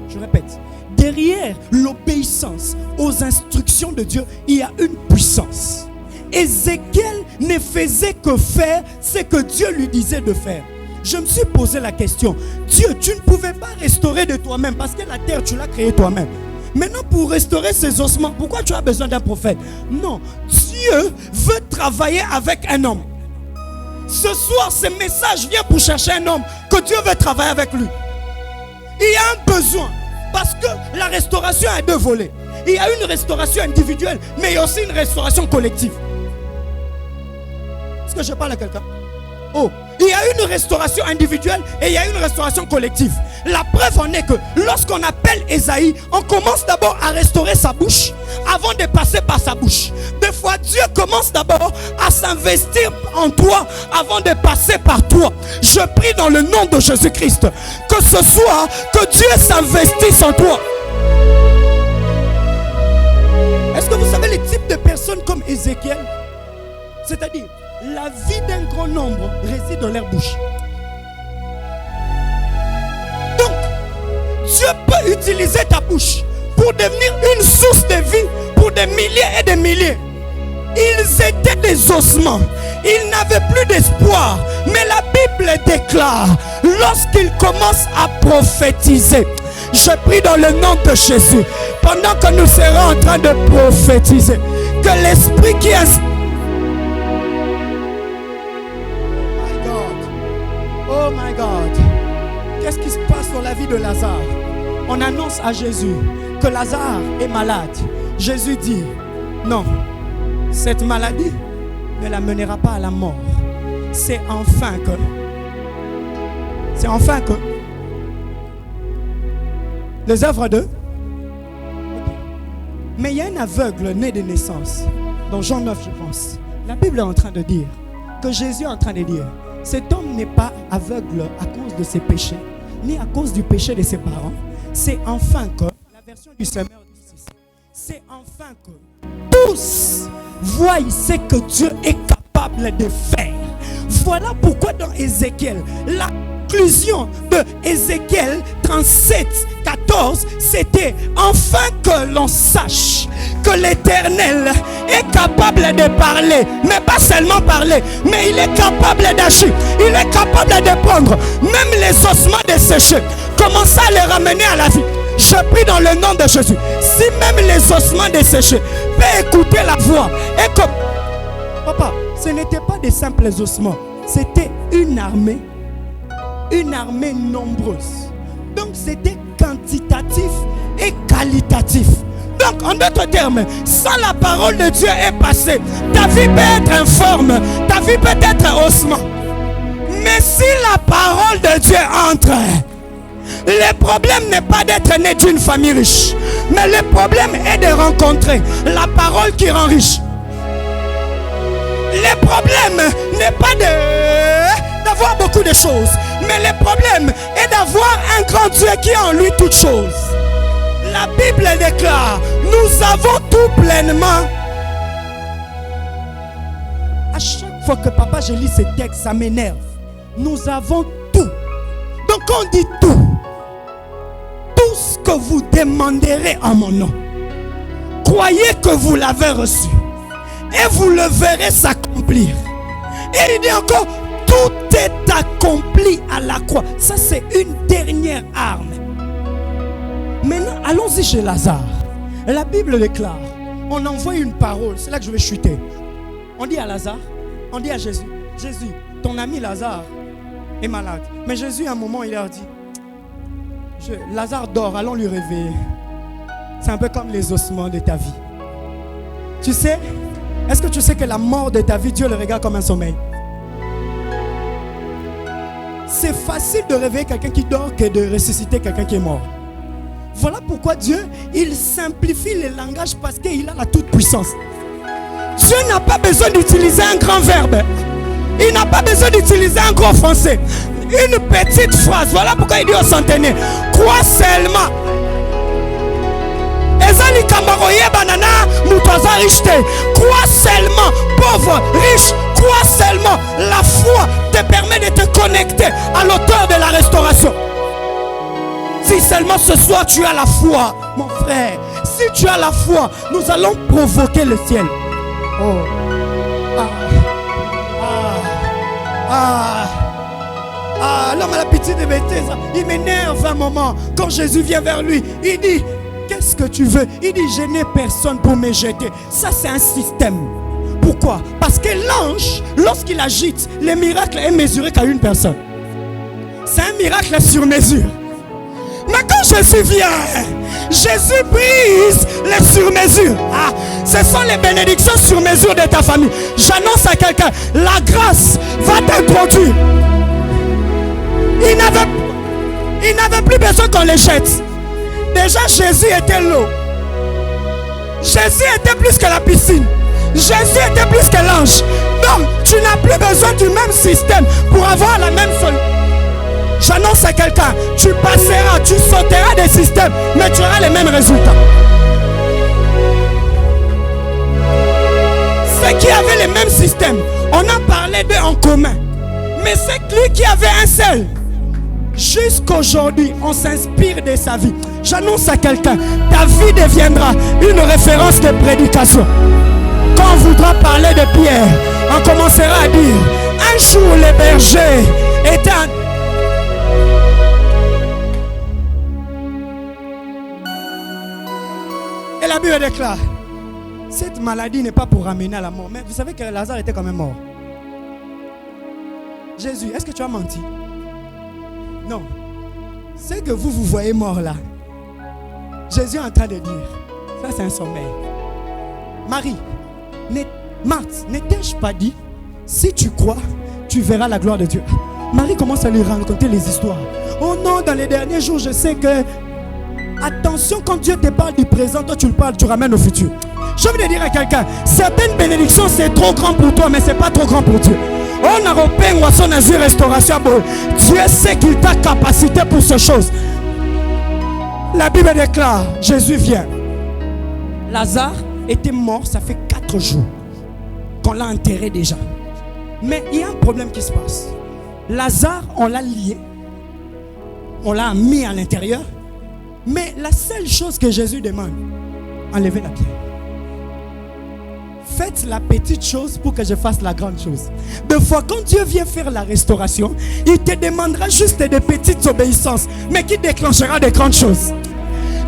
Je répète, derrière l'obéissance aux instructions de Dieu, il y a une puissance. Ézéchiel ne faisait que faire ce que Dieu lui disait de faire. Je me suis posé la question, Dieu, tu ne pouvais pas restaurer de toi-même parce que la terre, tu l'as créée toi-même. Maintenant, pour restaurer ces ossements, pourquoi tu as besoin d'un prophète? Non, Dieu veut travailler avec un homme. Ce soir, ce message vient pour chercher un homme que Dieu veut travailler avec lui. Il y a un besoin. Parce que la restauration a deux volets. Il y a une restauration individuelle, mais il y a aussi une restauration collective. Est-ce que je parle à quelqu'un? Oh, il y a une restauration individuelle et il y a une restauration collective. La preuve en est que lorsqu'on appelle Ésaïe, on commence d'abord à restaurer sa bouche avant de passer par sa bouche. Des fois, Dieu commence d'abord à s'investir en toi avant de passer par toi. Je prie dans le nom de Jésus-Christ que ce soit que Dieu s'investisse en toi. Est-ce que vous savez les types de personnes comme Ézéchiel? C'est-à-dire, la vie d'un grand nombre réside dans leur bouche. Donc, Dieu peut utiliser ta bouche pour devenir une source de vie pour des milliers et des milliers. Ils étaient des ossements. Ils n'avaient plus d'espoir. Mais la Bible déclare, lorsqu'ils commencent à prophétiser, je prie dans le nom de Jésus, pendant que nous serons en train de prophétiser, que l'esprit qui est... Oh my God, qu'est-ce qui se passe dans la vie de Lazare? On annonce à Jésus que Lazare est malade. Jésus dit, non, cette maladie ne l'amènera pas à la mort. C'est enfin que les œuvres de... Mais il y a un aveugle né de naissance. Dans Jean 9, je pense. La Bible est en train de dire que Jésus est en train de dire, cet homme n'est pas aveugle à cause de ses péchés, ni à cause du péché de ses parents. C'est enfin que, la version du Semeur dit ceci, c'est enfin que tous voient ce que Dieu est capable de faire. Voilà pourquoi dans Ézéchiel, la conclusion de Ézéchiel 37, 14, c'était enfin que l'on sache que l'Éternel est capable de parler, mais pas seulement parler, mais il est capable d'agir, il est capable de prendre même les ossements desséchés, commencer à les ramener à la vie. Je prie dans le nom de Jésus, si même les ossements desséchés peuvent écouter la voix, et que papa, ce n'était pas des simples ossements, c'était une armée nombreuse. Donc c'était quantitatif et qualitatif. Donc, en d'autres termes, sans la parole de Dieu est passée, ta vie peut être informe, ta vie peut être haussement. Mais si la parole de Dieu entre, le problème n'est pas d'être né d'une famille riche, mais le problème est de rencontrer la parole qui rend riche. Le problème n'est pas d'avoir beaucoup de choses, mais le problème est d'avoir un grand Dieu qui a en lui toutes choses. La Bible déclare, nous avons tout pleinement. À chaque fois que papa je lis ces textes, ça m'énerve. Nous avons tout. Donc on dit tout. Tout ce que vous demanderez en mon nom, croyez que vous l'avez reçu et vous le verrez s'accomplir. Et il dit encore, tout est accompli à la croix. Ça c'est une dernière arme. Maintenant, allons-y chez Lazare. La Bible déclare, on envoie une parole, c'est là que je vais chuter. On dit à Lazare, on dit à Jésus, Jésus, ton ami Lazare est malade. Mais Jésus, à un moment, il leur dit, Lazare dort, allons lui réveiller. C'est un peu comme les ossements de ta vie. Tu sais, est-ce que tu sais que la mort de ta vie, Dieu le regarde comme un sommeil? C'est facile de réveiller quelqu'un qui dort que de ressusciter quelqu'un qui est mort. Voilà pourquoi Dieu, il simplifie le langage parce qu'il a la toute puissance. Dieu n'a pas besoin d'utiliser un grand verbe. Il n'a pas besoin d'utiliser un gros français. Une petite phrase. Voilà pourquoi il dit au centenaire, crois seulement. Ezali kamaroye banana mutoza riche. Crois seulement, pauvre, riche. Crois seulement. La foi te permet de te connecter à l'auteur de la restauration. Si seulement ce soir tu as la foi, mon frère, si tu as la foi, nous allons provoquer le ciel. Oh. L'homme a la pitié de Bethesda. Il m'énerve un moment. Quand Jésus vient vers lui, il dit, qu'est-ce que tu veux? Il dit, je n'ai personne pour me jeter. Ça c'est un système. Pourquoi? Parce que l'ange, lorsqu'il agite, le miracle est mesuré qu'à une personne. C'est un miracle sur mesure. Mais quand Jésus vient, Jésus brise les sur-mesures. Ce sont les bénédictions sur mesure de ta famille. J'annonce à quelqu'un, la grâce va t'introduire. Il n'avait plus besoin qu'on les jette. Déjà Jésus était l'eau. Jésus était plus que la piscine. Jésus était plus que l'ange. Donc tu n'as plus besoin du même système pour avoir la même solution. J'annonce à quelqu'un, tu passeras, tu sauteras des systèmes, mais tu auras les mêmes résultats. Ceux qui avaient les mêmes systèmes, on a parlé d'eux en commun. Mais c'est lui qui avait un seul. Jusqu'aujourd'hui, on s'inspire de sa vie. J'annonce à quelqu'un, ta vie deviendra une référence de prédication. Quand on voudra parler de Pierre, on commencera à dire, un jour les bergers étaient un... Et la Bible déclare, cette maladie n'est pas pour ramener à la mort. Mais vous savez que Lazare était quand même mort. Jésus, est-ce que tu as menti? Non. C'est que vous voyez mort là. Jésus est en train de dire, ça c'est un sommeil. Marie, Marthe, n'étais-je pas dit, si tu crois, tu verras la gloire de Dieu. Marie commence à lui raconter les histoires. Oh non, dans les derniers jours, je sais que... Attention, quand Dieu te parle du présent, toi tu le parles, tu ramènes au futur. Je veux dire à quelqu'un, certaines bénédictions c'est trop grand pour toi, mais c'est pas trop grand pour Dieu. On a repéré son azur restauration. Dieu sait qu'il t'a capacité pour ces choses. La Bible déclare, Jésus vient. Lazare était mort, ça fait 4 jours qu'on l'a enterré déjà. Mais il y a un problème qui se passe. Lazare, on l'a lié, on l'a mis à l'intérieur. Mais la seule chose que Jésus demande, enlevez la pierre. Faites la petite chose pour que je fasse la grande chose. Des fois, quand Dieu vient faire la restauration, il te demandera juste des petites obéissances, mais qui déclenchera des grandes choses.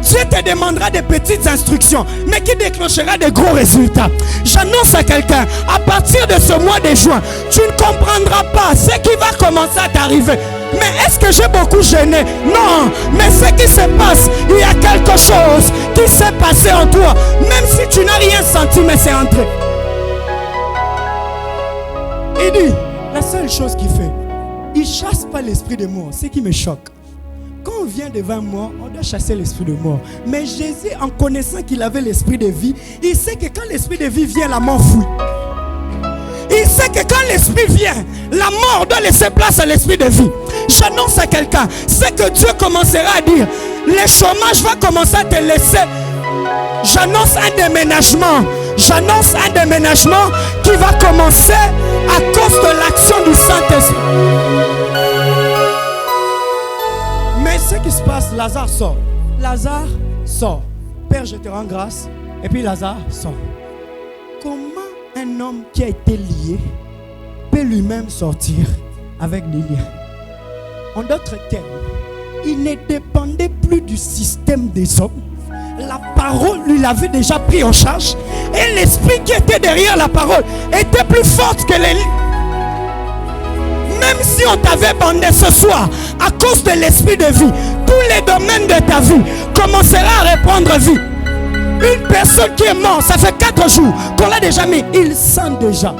Dieu te demandera des petites instructions, mais qui déclenchera des gros résultats. J'annonce à quelqu'un, à partir de ce mois de juin, tu ne comprendras pas ce qui va commencer à t'arriver. Mais est-ce que j'ai beaucoup gêné? Non, mais ce qui se passe, il y a quelque chose qui s'est passé en toi, même si tu n'as rien senti, mais c'est entré. Il dit, la seule chose qu'il fait, il ne chasse pas l'esprit de mort. C'est ce qui me choque. Quand on vient devant mort, on doit chasser l'esprit de mort. Mais Jésus, en connaissant qu'il avait l'esprit de vie, il sait que quand l'esprit de vie vient, la mort fuit. Il sait que quand l'esprit vient, la mort doit laisser place à l'esprit de vie. J'annonce à quelqu'un, c'est que Dieu commencera à dire, le chômage va commencer à te laisser. J'annonce un déménagement. J'annonce un déménagement qui va commencer à cause de l'action du Saint-Esprit. Mais ce qui se passe, Lazare sort. Lazare sort. Père, je te rends grâce. Et puis Lazare sort. Comment un homme qui a été lié peut lui-même sortir avec les liens? En d'autres termes, il ne dépendait plus du système des hommes. La parole lui l'avait déjà pris en charge. Et l'esprit qui était derrière la parole était plus forte que les lignes. Même si on t'avait bandé ce soir, à cause de l'esprit de vie, tous les domaines de ta vie commenceront à reprendre vie. Une personne qui est morte, ça fait 4 jours qu'on l'a déjà mis, il sent déjà.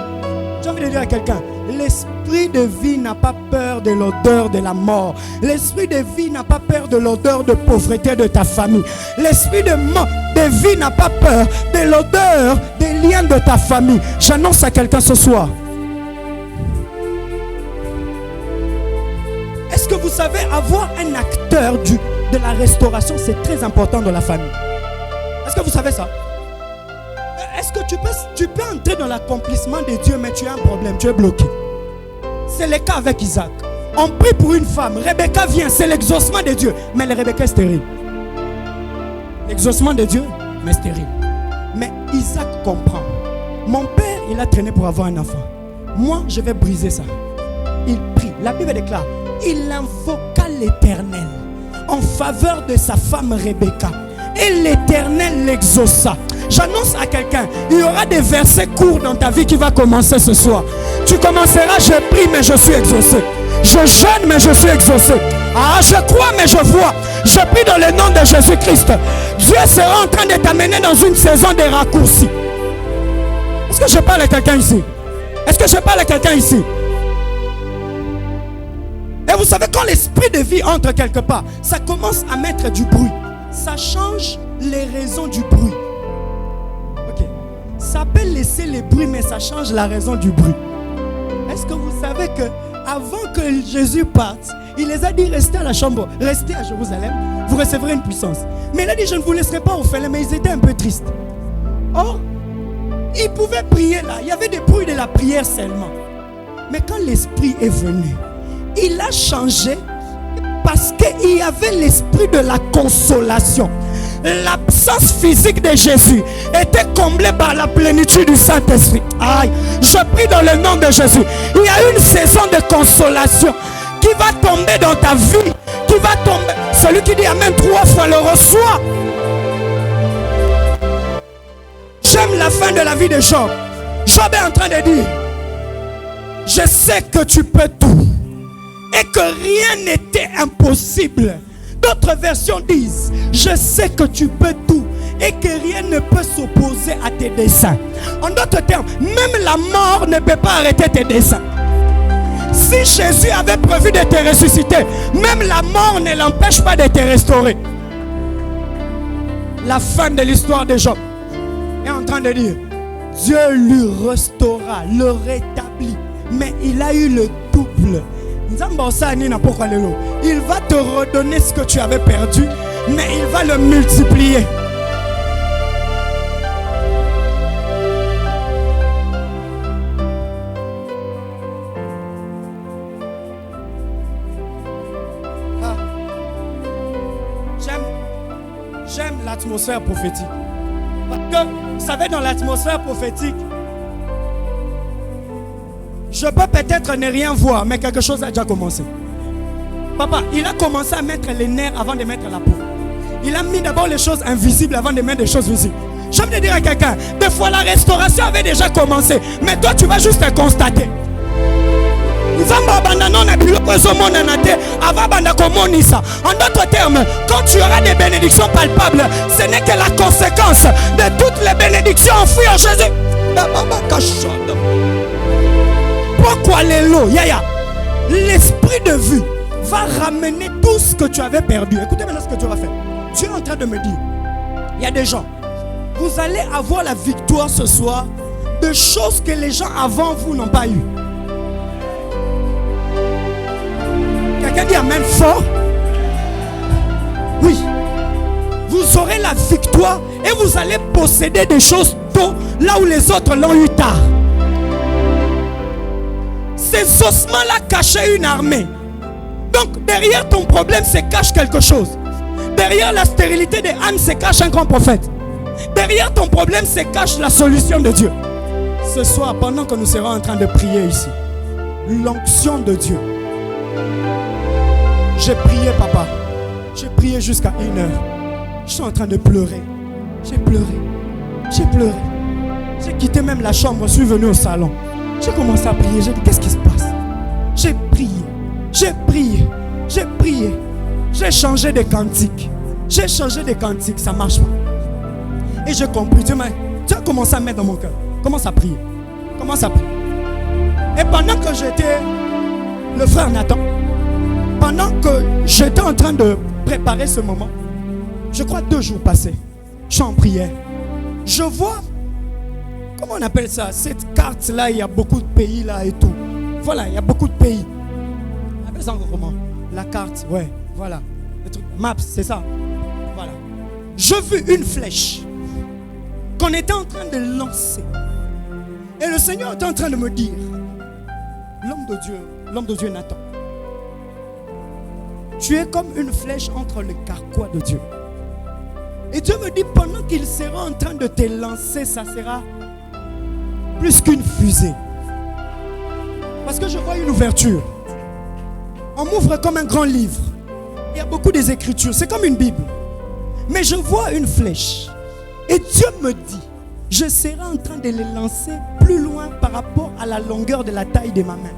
J'ai envie de dire à quelqu'un, l'esprit de vie n'a pas peur de l'odeur de la mort. L'esprit de vie n'a pas peur de l'odeur de pauvreté de ta famille. L'esprit de vie n'a pas peur de l'odeur des liens de ta famille. J'annonce à quelqu'un ce soir. Est-ce que vous savez, avoir un acteur de la restauration, c'est très important dans la famille? Est-ce que vous savez ça? Est-ce que tu peux entrer dans l'accomplissement de Dieu, mais tu as un problème, tu es bloqué? C'est le cas avec Isaac. On prie pour une femme, Rebecca vient, c'est l'exaucement de Dieu, mais le Rebecca est stérile. L'exaucement de Dieu, mais stérile. Mais Isaac comprend. Mon père, il a traîné pour avoir un enfant. Moi, je vais briser ça. Il prie. La Bible déclare, il invoqua l'Éternel en faveur de sa femme Rebecca. Et l'Éternel l'exauça. J'annonce à quelqu'un, il y aura des versets courts dans ta vie qui va commencer ce soir. Tu commenceras, je prie mais je suis exaucé. Je jeûne mais je suis exaucé. Ah, je crois mais je vois. Je prie dans le nom de Jésus-Christ. Dieu sera en train de t'amener dans une saison de raccourcis. Est-ce que je parle à quelqu'un ici? Est-ce que je parle à quelqu'un ici? Et vous savez, quand l'esprit de vie entre quelque part, ça commence à mettre du bruit. Ça change les raisons du bruit. Ok. Ça peut laisser les bruits, mais ça change la raison du bruit. Est-ce que vous savez que avant que Jésus parte, il les a dit restez à la chambre, restez à Jérusalem, vous recevrez une puissance. Mais il a dit je ne vous laisserai pas orphelins, mais ils étaient un peu tristes. Or, ils pouvaient prier là, il y avait des bruits de la prière seulement. Mais quand l'esprit est venu, il a changé. Parce qu'il y avait l'esprit de la consolation. L'absence physique de Jésus était comblée par la plénitude du Saint-Esprit. Aïe, je prie dans le nom de Jésus. Il y a une saison de consolation qui va tomber dans ta vie. Qui va tomber. Celui qui dit Amen 3 fois le reçoit. J'aime la fin de la vie de Job. Job est en train de dire, je sais que tu peux tout. Et que rien n'était impossible. D'autres versions disent, je sais que tu peux tout et que rien ne peut s'opposer à tes desseins. En d'autres termes, même la mort ne peut pas arrêter tes desseins. Si Jésus avait prévu de te ressusciter, même la mort ne l'empêche pas de te restaurer. La fin de l'histoire de Job est en train de dire, Dieu lui restaura, le rétablit, mais il a eu le double. Il va te redonner ce que tu avais perdu, mais il va le multiplier. Ah. J'aime l'atmosphère prophétique. Parce que, vous savez, dans l'atmosphère prophétique, je peux peut-être ne rien voir, mais quelque chose a déjà commencé. Papa, il a commencé à mettre les nerfs avant de mettre la peau. Il a mis d'abord les choses invisibles avant de mettre les choses visibles. Je veux dire à quelqu'un, des fois la restauration avait déjà commencé, mais toi tu vas juste constater. En d'autres termes, quand tu auras des bénédictions palpables, ce n'est que la conséquence de toutes les bénédictions enfouies en Jésus. Pourquoi les lots? L'esprit de vue va ramener tout ce que tu avais perdu. Écoutez maintenant ce que tu vas faire. Tu es en train de me dire, il y a des gens, vous allez avoir la victoire ce soir de choses que les gens avant vous n'ont pas eu. Quelqu'un dit amen fort? Oui. Vous aurez la victoire et vous allez posséder des choses tôt là où les autres l'ont eu tard. Ces ossements-là cachaient une armée. Donc derrière ton problème se cache quelque chose. Derrière la stérilité des âmes se cache un grand prophète. Derrière ton problème se cache la solution de Dieu. Ce soir, pendant que nous serons en train de prier ici, l'onction de Dieu. J'ai prié, papa. J'ai prié jusqu'à 1 heure. Je suis en train de pleurer. J'ai pleuré. J'ai pleuré. J'ai quitté même la chambre. Je suis venu au salon. J'ai commencé à prier. J'ai dit, qu'est-ce qui se passe? J'ai prié. J'ai prié. J'ai prié. J'ai changé de cantique. J'ai changé de cantique. Ça ne marche pas. Et j'ai compris. Dieu a commencé à mettre dans mon cœur. Commence à prier. Commence à prier. Et pendant que j'étais, le frère Nathan, pendant que j'étais en train de préparer ce moment, je crois 2 jours passés, je suis en prière. Je vois, comment on appelle ça? Cette carte-là, il y a beaucoup de pays là et tout. Voilà, il y a beaucoup de pays. Appelle ça comment? La carte, ouais, voilà. Le truc, maps, c'est ça. Voilà. Je vis une flèche qu'on était en train de lancer. Et le Seigneur était en train de me dire, l'homme de Dieu Nathan, tu es comme une flèche entre le carquois de Dieu. Et Dieu me dit, pendant qu'il sera en train de te lancer, ça sera plus qu'une fusée. Parce que je vois une ouverture. On m'ouvre comme un grand livre. Il y a beaucoup des écritures. C'est comme une Bible. Mais je vois une flèche. Et Dieu me dit, je serai en train de les lancer plus loin par rapport à la longueur de la taille de ma main.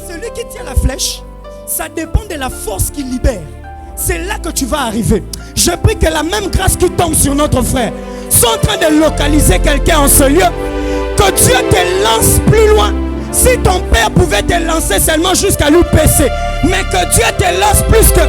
Celui qui tient la flèche, ça dépend de la force qu'il libère. C'est là que tu vas arriver. Je prie que la même grâce qui tombe sur notre frère soit en train de localiser quelqu'un en ce lieu. Que Dieu te lance plus loin. Si ton père pouvait te lancer seulement jusqu'à l'UPC, mais que Dieu te lance plus que...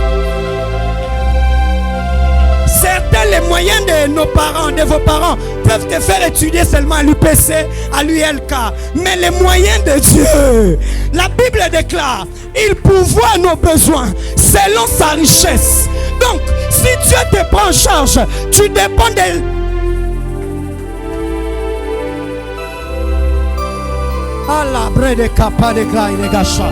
Certains, les moyens de nos parents, de vos parents, peuvent te faire étudier seulement à l'UPC, à l'ULK. Mais les moyens de Dieu, la Bible déclare, il pourvoit nos besoins selon sa richesse. Donc, si Dieu te prend en charge, tu dépends de... Allah, bre de capa de graille de gacha.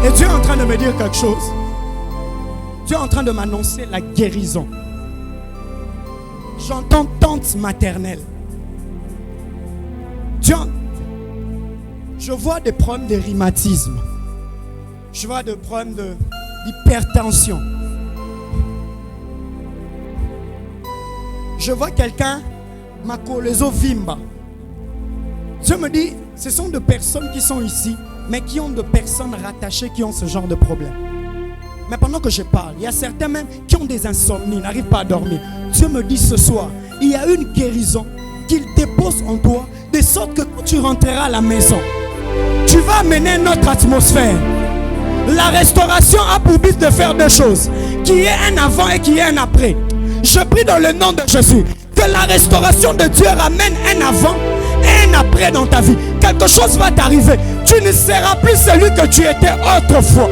Et Dieu est en train de me dire quelque chose. Dieu est en train de m'annoncer la guérison. J'entends tante maternelle. Je vois des problèmes de rhumatisme. Je vois des problèmes d'hypertension. Je vois quelqu'un, Makolezo Vimba. Dieu me dit, ce sont des personnes qui sont ici, mais qui ont des personnes rattachées qui ont ce genre de problème. Mais pendant que je parle, il y a certains même qui ont des insomnies, n'arrivent pas à dormir. Dieu me dit ce soir, il y a une guérison qu'il dépose en toi, de sorte que quand tu rentreras à la maison, tu vas amener notre atmosphère. La restauration a pour but de faire 2 choses, qui est un avant et qui est un après. Je prie dans le nom de Jésus que la restauration de Dieu ramène un avant et un après dans ta vie. Quelque chose va t'arriver. Tu ne seras plus celui que tu étais autrefois.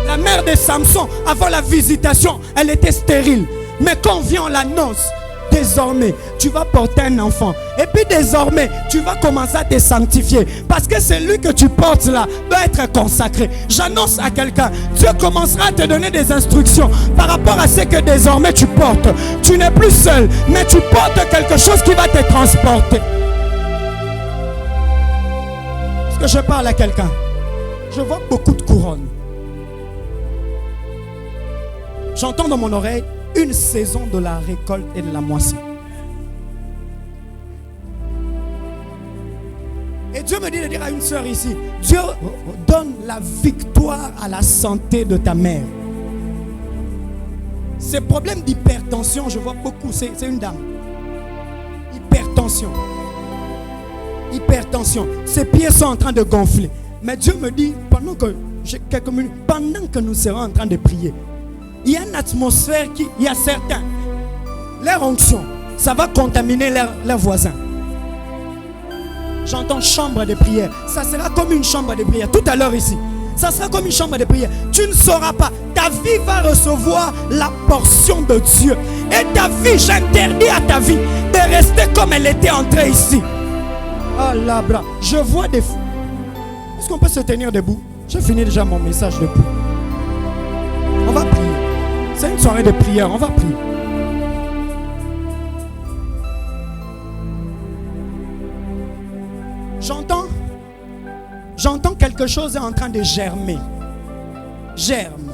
La mère de Samson, avant la visitation, elle était stérile. Mais quand vient la noce, désormais, tu vas porter un enfant. Et puis désormais, tu vas commencer à te sanctifier. Parce que celui que tu portes là doit être consacré. J'annonce à quelqu'un, Dieu commencera à te donner des instructions par rapport à ce que désormais tu portes. Tu n'es plus seul, mais tu portes quelque chose qui va te transporter. Est-ce que je parle à quelqu'un? Je vois beaucoup de couronnes. J'entends dans mon oreille une saison de la récolte et de la moisson. Et Dieu me dit de dire à une sœur ici, Dieu donne la victoire à la santé de ta mère. Ces problèmes d'hypertension, je vois beaucoup, c'est une dame. Hypertension. Hypertension. Ses pieds sont en train de gonfler. Mais Dieu me dit, pendant que j'ai quelques minutes, pendant que nous serons en train de prier, il y a une atmosphère il y a certains, leur onction, ça va contaminer leurs voisins. J'entends chambre de prière. Ça sera comme une chambre de prière. Tout à l'heure ici, ça sera comme une chambre de prière. Tu ne sauras pas. Ta vie va recevoir la portion de Dieu. Et ta vie, j'interdis à ta vie de rester comme elle était entrée ici. Ah là, bras. Je vois des fous. Est-ce qu'on peut se tenir debout? J'ai fini déjà mon message debout. On va prier. C'est une soirée de prière. On va prier. J'entends quelque chose est en train de germer. Germe.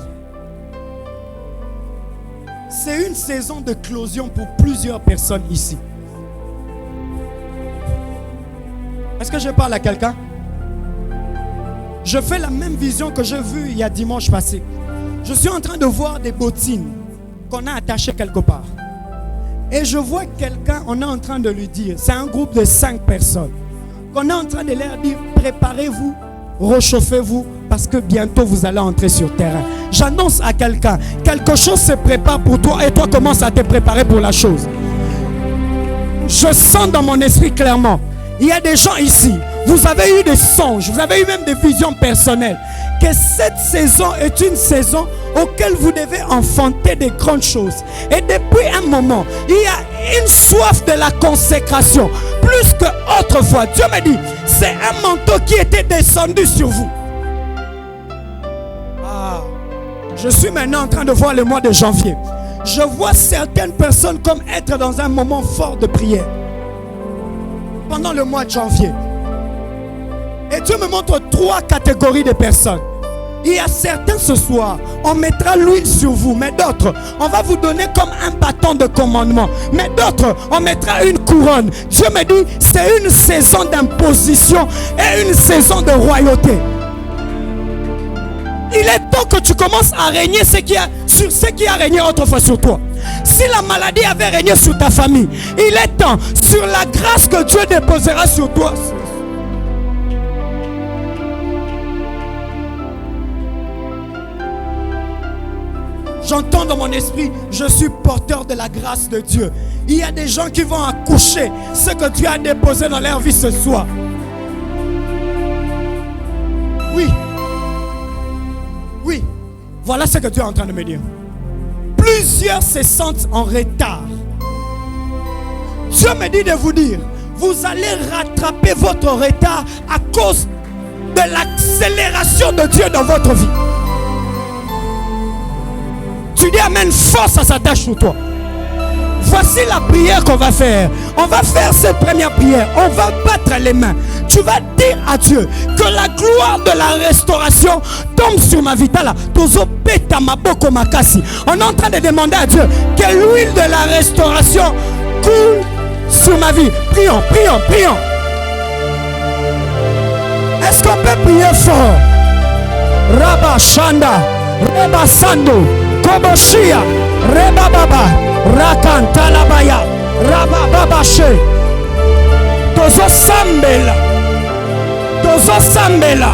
C'est une saison de closion pour plusieurs personnes ici. Est-ce que je parle à quelqu'un? Je fais la même vision que j'ai vue il y a dimanche passé. Je suis en train de voir des bottines qu'on a attachées quelque part. Et je vois quelqu'un, on est en train de lui dire, c'est un groupe de 5 personnes. On est en train de leur dire, préparez-vous, réchauffez-vous, parce que bientôt vous allez entrer sur terrain. J'annonce à quelqu'un, quelque chose se prépare pour toi et toi commence à te préparer pour la chose. Je sens dans mon esprit clairement, il y a des gens ici, vous avez eu des songes, vous avez eu même des visions personnelles, que cette saison est une saison auquel vous devez enfanter des grandes choses. Et depuis un moment, il y a une soif de la consécration, plus qu'autrefois. Dieu me dit, c'est un manteau qui était descendu sur vous. Je suis maintenant en train de voir le mois de janvier. Je vois certaines personnes comme être dans un moment fort de prière. Pendant le mois de janvier. Et Dieu me montre 3 catégories de personnes. Il y a certains ce soir, on mettra l'huile sur vous, mais d'autres, on va vous donner comme un bâton de commandement. Mais d'autres, on mettra une couronne. Dieu me dit, c'est une saison d'imposition et une saison de royauté. Il est temps que tu commences à régner sur ce qui a régné autrefois sur toi. Si la maladie avait régné sur ta famille, il est temps sur la grâce que Dieu déposera sur toi. J'entends dans mon esprit, je suis porteur de la grâce de Dieu. Il y a des gens qui vont accoucher ce que Dieu a déposé dans leur vie ce soir. Oui. Oui. Voilà ce que Dieu est en train de me dire. Plusieurs se sentent en retard. Dieu me dit de vous dire, vous allez rattraper votre retard à cause de l'accélération de Dieu dans votre vie. Tu dis amen, force à sa tâche sur toi. Voici la prière qu'on va faire. On va faire cette première prière. On va battre les mains. Tu vas dire à Dieu que la gloire de la restauration tombe sur ma vie. On est en train de demander à Dieu que l'huile de la restauration coule sur ma vie. Prions, prions, prions. Est-ce qu'on peut prier fort? Rabba Shanda, Reba Sando, Koboshia, Reba Baba, Rakan Talabaya, Rabba Babashe, Tozo Sambela, Tozo Sambela.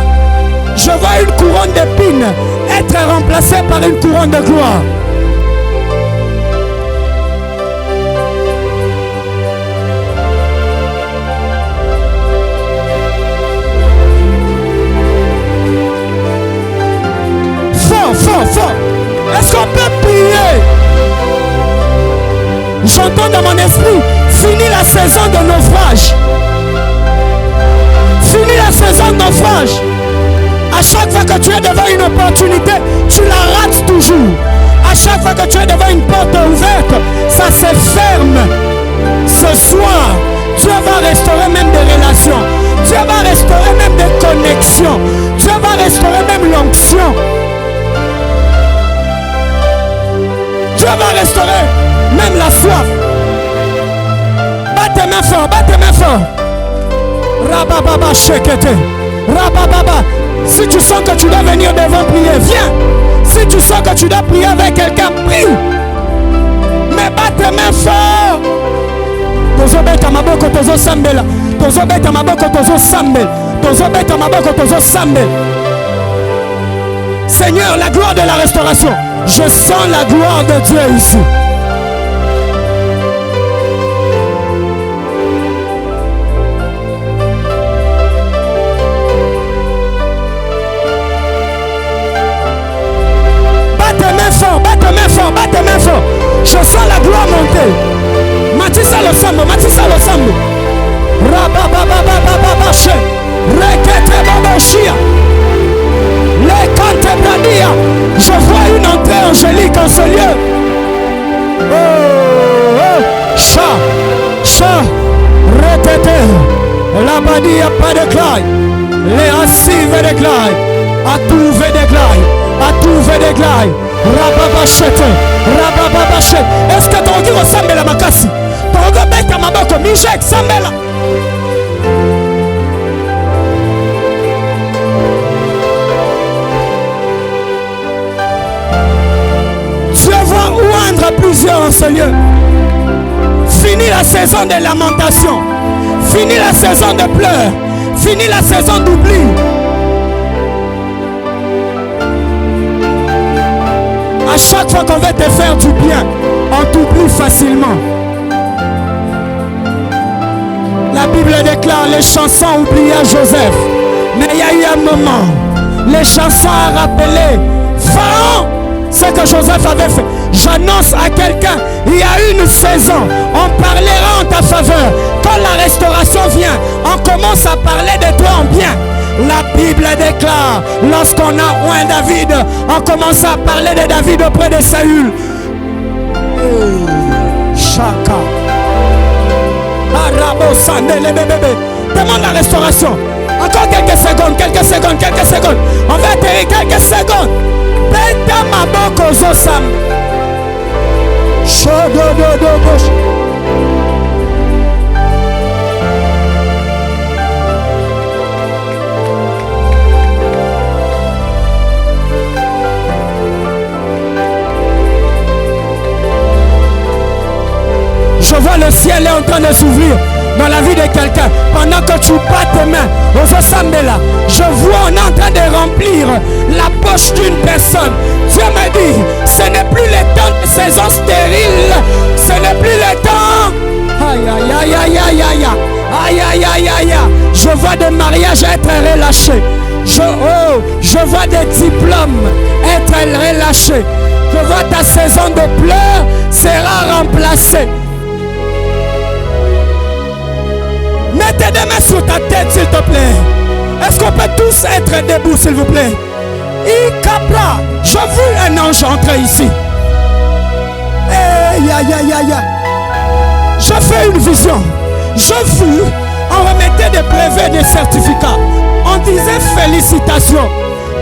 Je vois une couronne d'épines être remplacée par une couronne de gloire. Fort. Est-ce qu'on peut prier? J'entends dans mon esprit, fini la saison de naufrage. Fini la saison de naufrage. À chaque fois que tu es devant une opportunité, tu la rates toujours. À chaque fois que tu es devant une porte ouverte, ça se ferme. Ce soir, Dieu va restaurer même des relations. Dieu va restaurer même des connexions. Dieu va restaurer même l'onction. fort, bat tes mains fort. Rabababa shekete. Rabababa. Si tu sens que tu dois venir devant prier, viens. Si tu sens que tu dois prier avec quelqu'un, prie. Mais bat tes mains fort. Tozo beta maboko tozo sambela. Tozo beta maboko tozo sambela. Tozo beta maboko tozo sambela. Seigneur, la gloire de la restauration. Je sens la gloire de Dieu ici. Bat tes mains fort. Je sens la gloire monter. Matissa le sambo, Matissa le sambo. Rababababababache. Rekete baboshia. Les cantes bradia. Je vois une entrée angélique en ce lieu. Oh, oh. Cha. Rekete. La badia pas de claille. Les assives de claille. À tout ve de claille. À tout ve de claille. Rababachete. Est-ce que tu as ressemble la makasi? Tu as bête à ma boko, Mijek, Sambela. Dieu va oindre plusieurs en ce lieu. Fini la saison de lamentation. Fini la saison de pleurs. Fini la saison d'oubli. À chaque fois qu'on veut te faire du bien, on t'oublie facilement. La Bible déclare les chansons oubliaient Joseph. Mais il y a eu un moment, les chansons ont rappelé Pharaon ce que Joseph avait fait. J'annonce à quelqu'un, il y a une saison, on parlera en ta faveur. Quand la restauration vient, on commence à parler de toi en bien. La Bible déclare, lorsqu'on a oint David, on commence à parler de David auprès de Saül. Chaka. Arabo Sandele bébé. Demande la restauration. Encore quelques secondes. On va atterrir quelques secondes. Beta maboko zosam. Shodododo gauche. Je vois le ciel est en train de s'ouvrir dans la vie de quelqu'un. Pendant que tu bats tes mains, je vois on est en train de remplir la poche d'une personne. Dieu me dit, ce n'est plus le temps de saison stérile. Ce n'est plus le temps. Aïe. Je vois des mariages être relâchés. Je vois des diplômes être relâchés. Je vois ta saison de pleurs sera remplacée. Mettez des mains sur ta tête, s'il te plaît. Est-ce qu'on peut tous être debout, s'il vous plaît? Ikapra, j'ai vu un ange entrer ici. J'ai fait une vision. J'ai vu, on remettait des brevets, des certificats. On disait félicitations.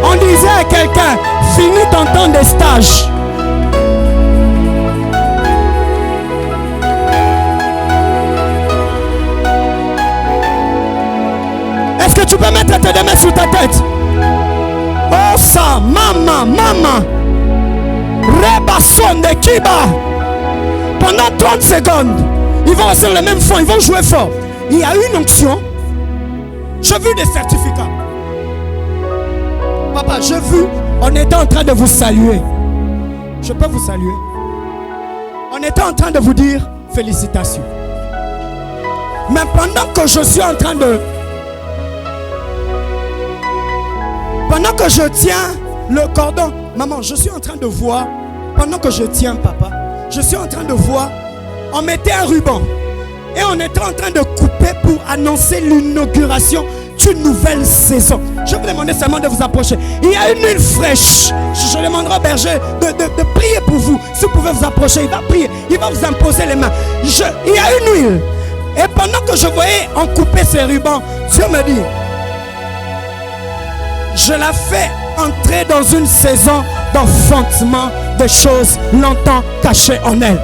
On disait à quelqu'un, finis ton temps de stage. Est-ce que tu peux mettre tes deux mains sur ta tête? Oh ça, maman. Rebasson de Kiba. Pendant 30 secondes, ils vont rester le même fond, ils vont jouer fort. Il y a une onction. J'ai vu des certificats. Papa, j'ai vu, on était en train de vous saluer. Je peux vous saluer. On était en train de vous dire félicitations. Mais pendant que je suis en train de... Pendant que je tiens le cordon, maman, je suis en train de voir, pendant que je tiens papa, je suis en train de voir, on mettait un ruban et on était en train de couper pour annoncer l'inauguration d'une nouvelle saison. Je vous demande seulement de vous approcher. Il y a une huile fraîche. Je demanderai au berger de prier pour vous. Si vous pouvez vous approcher, il va prier. Il va vous imposer les mains. Il y a une huile. Et pendant que je voyais on couper ces rubans, Dieu me dit, je la fais entrer dans une saison d'enfantement de choses longtemps cachées en elle.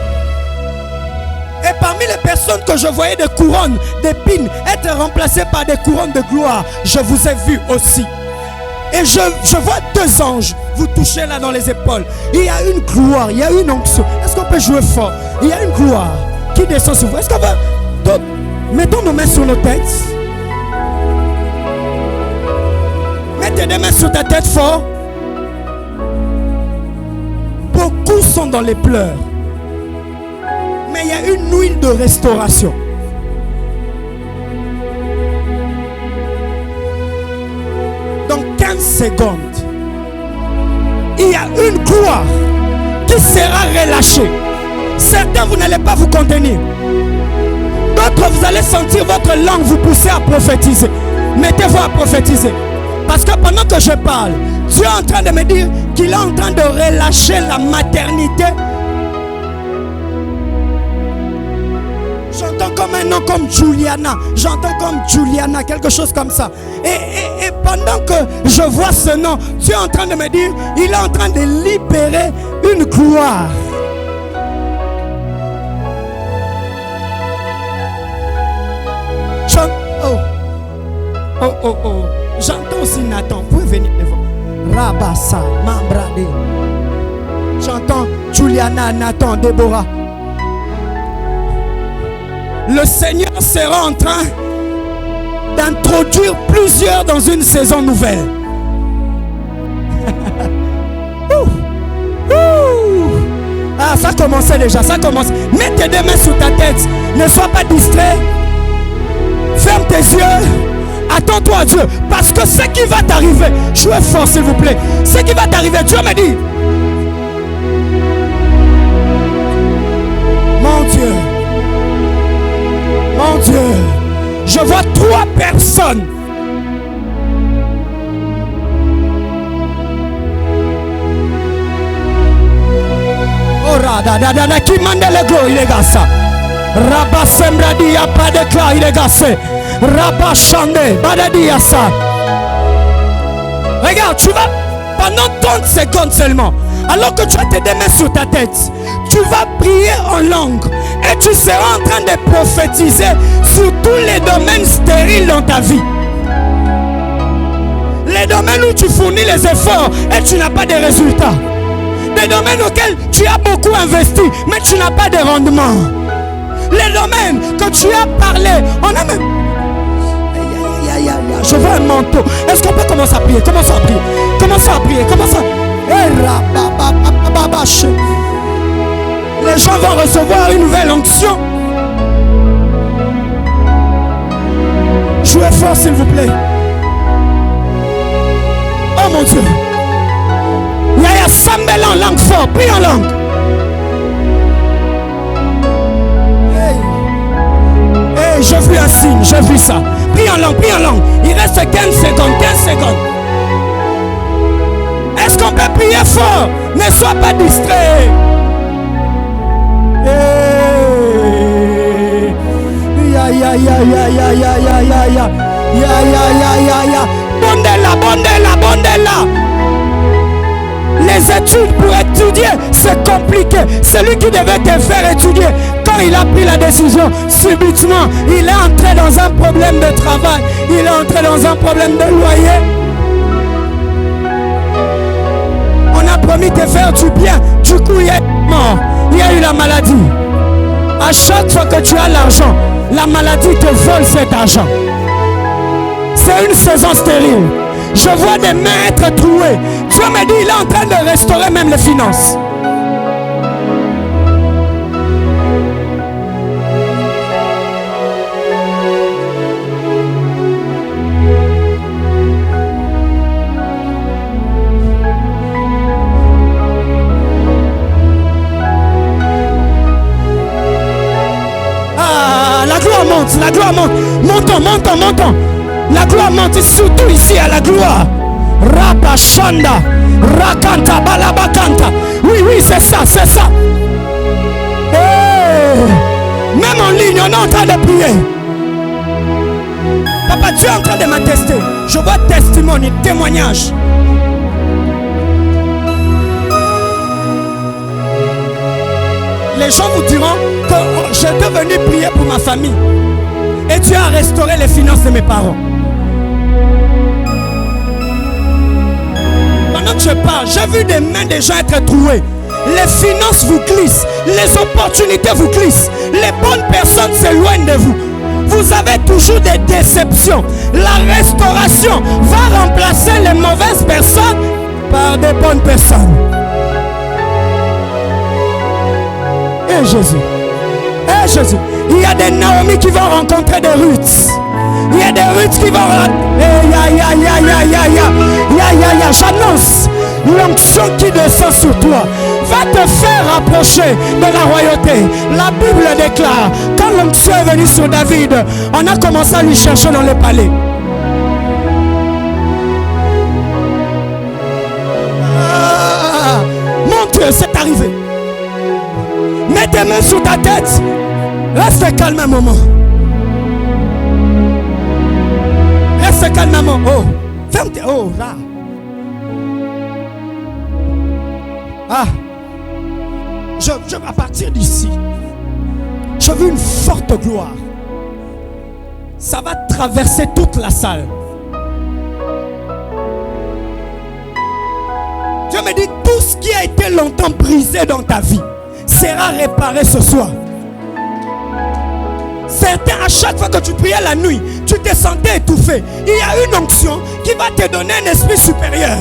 Et parmi les personnes que je voyais des couronnes d'épines être remplacées par des couronnes de gloire, je vous ai vu aussi. Et je vois deux anges vous toucher là dans les épaules. Il y a une gloire, il y a une onction. Est-ce qu'on peut jouer fort? Il y a une gloire qui descend sur vous. Est-ce qu'on va... Mettons nos mains sur nos têtes. Mets tes deux mains sur ta tête fort. Beaucoup sont dans les pleurs. Mais il y a une huile de restauration. Dans 15 secondes, il y a une gloire qui sera relâchée. Certains, vous n'allez pas vous contenir. D'autres, vous allez sentir votre langue vous pousser à prophétiser. Mettez-vous à prophétiser. Parce que pendant que je parle, Dieu est en train de me dire qu'il est en train de relâcher la maternité. J'entends comme un nom comme Juliana. J'entends comme Juliana, quelque chose comme ça. Et pendant que je vois ce nom, Dieu est en train de me dire, il est en train de libérer une gloire. Oh. J'entends aussi Nathan. Vous pouvez venir devant. Rabassa, Mambrade. J'entends Juliana, Nathan, Déborah. Le Seigneur sera en train d'introduire plusieurs dans une saison nouvelle. Ah, ça commençait déjà, ça commence. Mets tes deux mains sur ta tête. Ne sois pas distrait. Ferme tes yeux. Attends-toi à Dieu. Parce que ce qui va t'arriver, jouez fort s'il vous plaît. Ce qui va t'arriver, Dieu me dit. Mon Dieu. Mon Dieu. Je vois 3 personnes. Oh, radadadada, qui mande le go, il est gassé. Rabba sembradi, il n'y a pas de cla, il est gassé. Rabba chande, badadi à ça. Regarde, tu vas, pendant 30 secondes seulement, alors que tu as tes deux mains sur ta tête, tu vas prier en langue. Et tu seras en train de prophétiser sur tous les domaines stériles dans ta vie. Les domaines où tu fournis les efforts et tu n'as pas de résultats. Des domaines auxquels tu as beaucoup investi, mais tu n'as pas de rendement. Les domaines que tu as parlé, on a même... Je veux un manteau. Est-ce qu'on peut commencer à prier? Commençons à prier. Commençons à prier. Commençons à... Les gens vont recevoir une nouvelle onction. Jouez fort s'il vous plaît. Oh mon Dieu. Yaya Sambel en langue fort. Prie en langue. Hey, j'ai vu un signe. J'ai vu ça. Prie en langue. Prie en langue. Il reste 15 secondes. 15 secondes. Est-ce qu'on peut prier fort? Ne sois pas distrait. Bondela. Les études pour étudier, c'est compliqué. Celui qui devait te faire étudier, quand il a pris la décision, subitement, il est entré dans un problème de travail. Il est entré dans un problème de loyer. On a promis de faire du bien. Du coup, il est mort. Il y a eu la maladie. À chaque fois que tu as l'argent, la maladie te vole cet argent. C'est une saison stérile. Je vois des mains être trouées. Dieu me dit, il est en train de restaurer même les finances. La gloire monte. Montons. La gloire monte, surtout ici à la gloire. Rabashanda, Rakanta, Balabakanta. Oui, c'est ça. Hey. Même en ligne, on est en train de prier. Papa, Dieu est en train de m'attester. Je vois testimony, témoignage. Les gens vous diront que j'étais venu prier pour ma famille. Et Dieu a restauré les finances de mes parents. Pendant que je parle, j'ai vu des mains des gens être trouées. Les finances vous glissent, les opportunités vous glissent, les bonnes personnes s'éloignent de vous. Vous avez toujours des déceptions. La restauration va remplacer les mauvaises personnes par des bonnes personnes. Et Jésus. Et Jésus. Il y a des Naomi qui vont rencontrer des Ruth. Il y a des Ruth qui vont j'annonce l'onction qui descend sur toi va te faire rapprocher de la royauté. La Bible déclare, quand l'onction est venue sur David, on a commencé à lui chercher dans le palais. Mon Dieu, c'est arrivé. Mets tes mains sur ta tête. Reste calme un moment. Reste calme un moment. Oh, ferme tes... Oh, là. Ah. À partir d'ici, je veux une forte gloire. Ça va traverser toute la salle. Dieu me dit, tout ce qui a été longtemps brisé dans ta vie sera réparé ce soir. Certains, à chaque fois que tu priais la nuit, tu te sentais étouffé. Il y a une onction qui va te donner un esprit supérieur.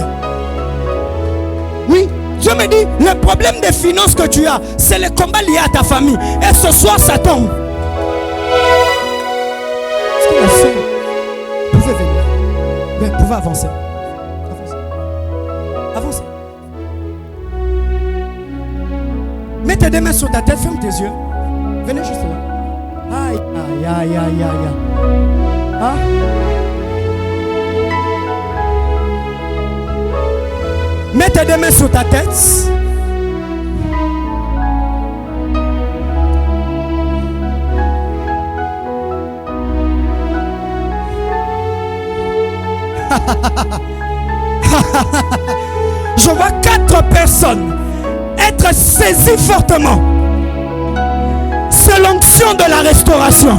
Oui, Dieu me dit, le problème des finances que tu as, c'est le combat lié à ta famille. Et ce soir, ça tombe. Est-ce que la soeur pouvait venir? Vous pouvez avancer. Avancez. Mets tes deux mains sur ta tête, ferme tes yeux. Venez juste là. Aïe, aïe, aïe, aïe, aïe. Ah. Mets tes deux mains sur ta tête. Je vois 4 personnes être saisies fortement. C'est l'onction de la restauration.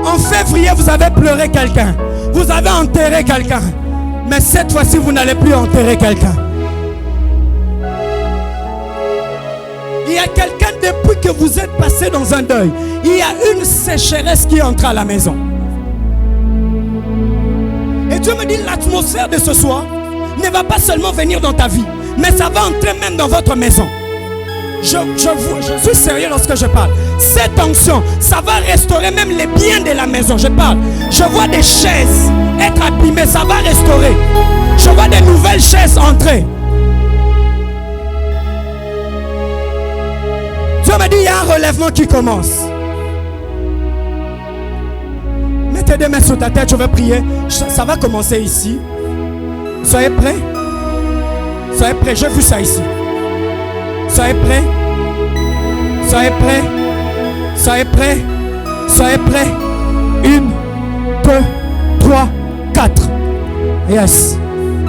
En février, vous avez pleuré quelqu'un. Vous avez enterré quelqu'un. Mais cette fois-ci, vous n'allez plus enterrer quelqu'un. Il y a quelqu'un, depuis que vous êtes passé dans un deuil, il y a une sécheresse qui entre à la maison. Et Dieu me dit, l'atmosphère de ce soir ne va pas seulement venir dans ta vie, mais ça va entrer même dans votre maison. Je suis sérieux lorsque je parle. Cette onction, ça va restaurer même les biens de la maison. Je parle. Je vois des chaises être abîmées, ça va restaurer. Je vois des nouvelles chaises entrer. Dieu me dit, il y a un relèvement qui commence. Mets tes deux mains sur ta tête, je vais prier. Ça va commencer ici. Soyez prêts. Soyez prêts, j'ai vu ça ici. Soyez prêts. Soyez prêts. Soyez prêts. Soyez prêts. 1, 2, 3, 4. Yes.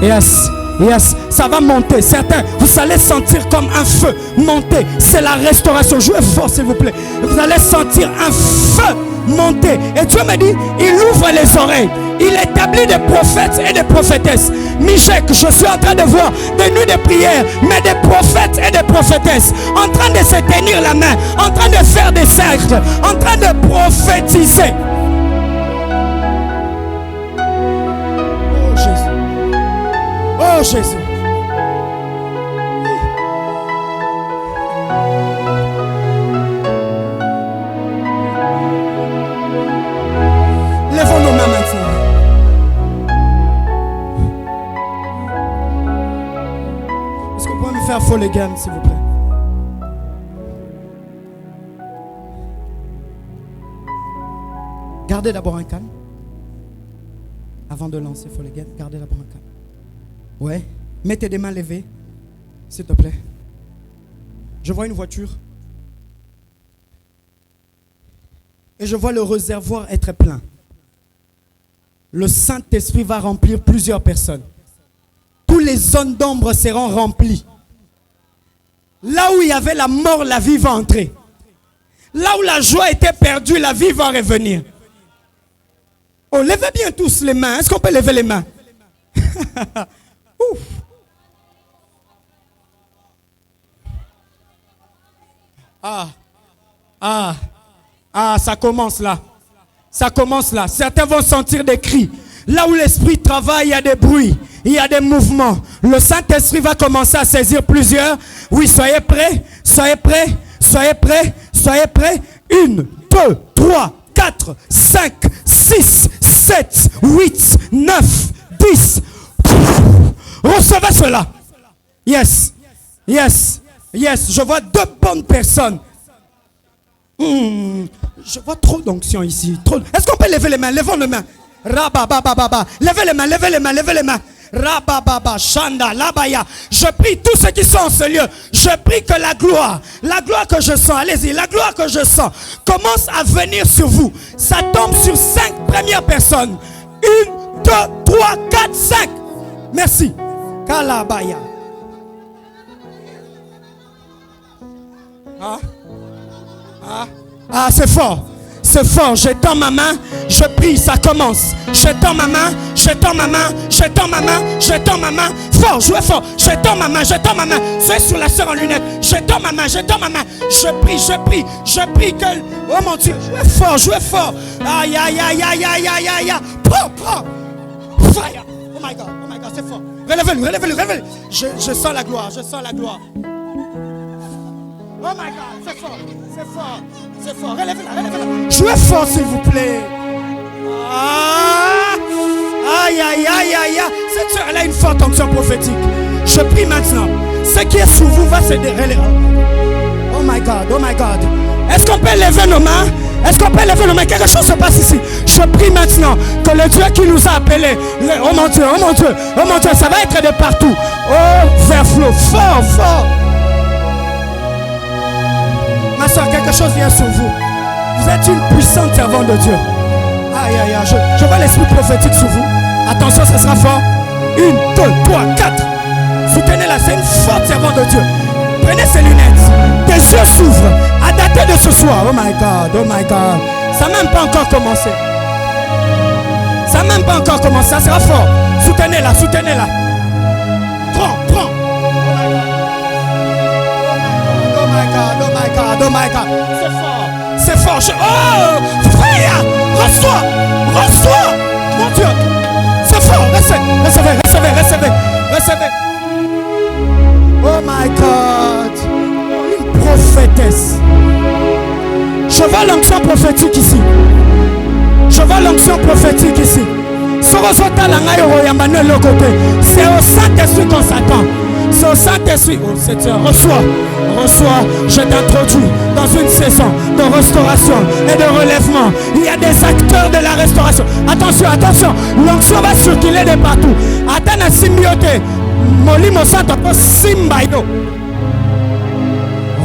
Yes. Yes. Ça va monter. Certains, vous allez sentir comme un feu monter. C'est la restauration. Jouez fort, s'il vous plaît. Vous allez sentir un feu monter. Et Dieu me dit, il ouvre les oreilles. Il établit des prophètes et des prophétesses. Michel, je suis en train de voir des nuits de prière, mais des prophètes et des prophétesses en train de se tenir la main, en train de faire des cercles, en train de prophétiser. Oh Jésus. Oh Jésus. Lèvons nos mains maintenant. Est-ce que vous pouvez me faire full again, s'il vous plaît? Gardez d'abord un calme. Avant de lancer full again, gardez d'abord un calme. Ouais. Mettez des mains levées, s'il te plaît. Je vois une voiture. Et je vois le réservoir être plein. Le Saint-Esprit va remplir plusieurs personnes. Tout où les zones d'ombre seront remplies. Là où il y avait la mort, la vie va entrer. Là où la joie était perdue, la vie va revenir. Oh, levez bien tous les mains. Est-ce qu'on peut lever les mains? Ouf. Ça commence là. Ça commence là. Certains vont sentir des cris. Là où l'esprit travaille, il y a des bruits, il y a des mouvements. Le Saint-Esprit va commencer à saisir plusieurs. Oui, soyez prêts, soyez prêts, soyez prêts, soyez prêts. 1, 2, 3, 4, 5, 6, 7, 8, 9, 10. Recevez cela. Yes, yes, yes. Je vois 2 bonnes personnes. Je vois trop d'onction ici. Est-ce qu'on peut lever les mains? Levons les mains. Rababababa. Levez les mains, levez les mains, levez les mains. Rabababa, Shanda, Labaya. Je prie tous ceux qui sont en ce lieu. Je prie que la gloire que je sens, allez-y, la gloire que je sens commence à venir sur vous. Ça tombe sur 5 premières personnes. 1, 2, 3, 4, 5. Merci. Kalabaya. C'est fort. C'est fort. Je tends ma main. Je prie. Ça commence. Je tends ma main. Je tends ma main. Je tends ma main. Je tends ma main. Fort. Jouez fort. Je tends ma main. Je tends ma main. Soyez sur la sœur en lunettes. Je tends ma main. Je tends ma main. Je prie. Je prie. Je prie que... Oh mon Dieu. Jouez fort. Jouez fort. Aïe, aïe, aïe, aïe, aïe, aïe, aïe. Prends. Fire. Oh my God. Oh my God. C'est fort. Relevez-le. Relevez-le. Relevez-le. Je sens la gloire. Je sens la gloire. Oh my God. C'est fort. C'est fort. C'est fort. Relevez-la, relevez-la. Jouez fort, s'il vous plaît. Aïe, aïe, aïe, aïe. Cette soeur, elle a une forte onction prophétique. Je prie maintenant. Ce qui est sous vous va se dérouler. Oh my God, oh my God. Est-ce qu'on peut lever nos mains? Est-ce qu'on peut lever nos mains? Quelque chose se passe ici. Je prie maintenant que le Dieu qui nous a appelés, oh mon Dieu, oh mon Dieu, oh mon Dieu, ça va être de partout. Oh, vers flot, fort, fort. Ma soeur, quelque chose vient sur vous. Vous êtes une puissante servante de Dieu. Aïe, aïe, aïe. Je vois l'esprit prophétique sur vous. Attention, ce sera fort. 1, 2, 3, 4. Soutenez-la, c'est une forte servante de Dieu. Prenez ses lunettes. Tes yeux s'ouvrent. À dater de ce soir. Oh my God, oh my God. Ça n'a même pas encore commencé. Ça n'a même pas encore commencé. Ça sera fort. Soutenez-la, soutenez-la. Prends. Oh my God, oh my God, oh my God. C'est fort, c'est fort. Oh, frère, reçois. Mon Dieu, c'est fort. Recevez. Oh my God, une prophétesse. Je vois l'onction prophétique ici. C'est au Saint-Esprit qu'on s'attend. C'est au Saint-Esprit. Oh Seigneur, reçois. Je t'introduis dans une saison de restauration et de relèvement. Il y a des acteurs de la restauration. Attention. L'onction va circuler de partout. Attends à symbiote. Molimo Santo pour Simbayo.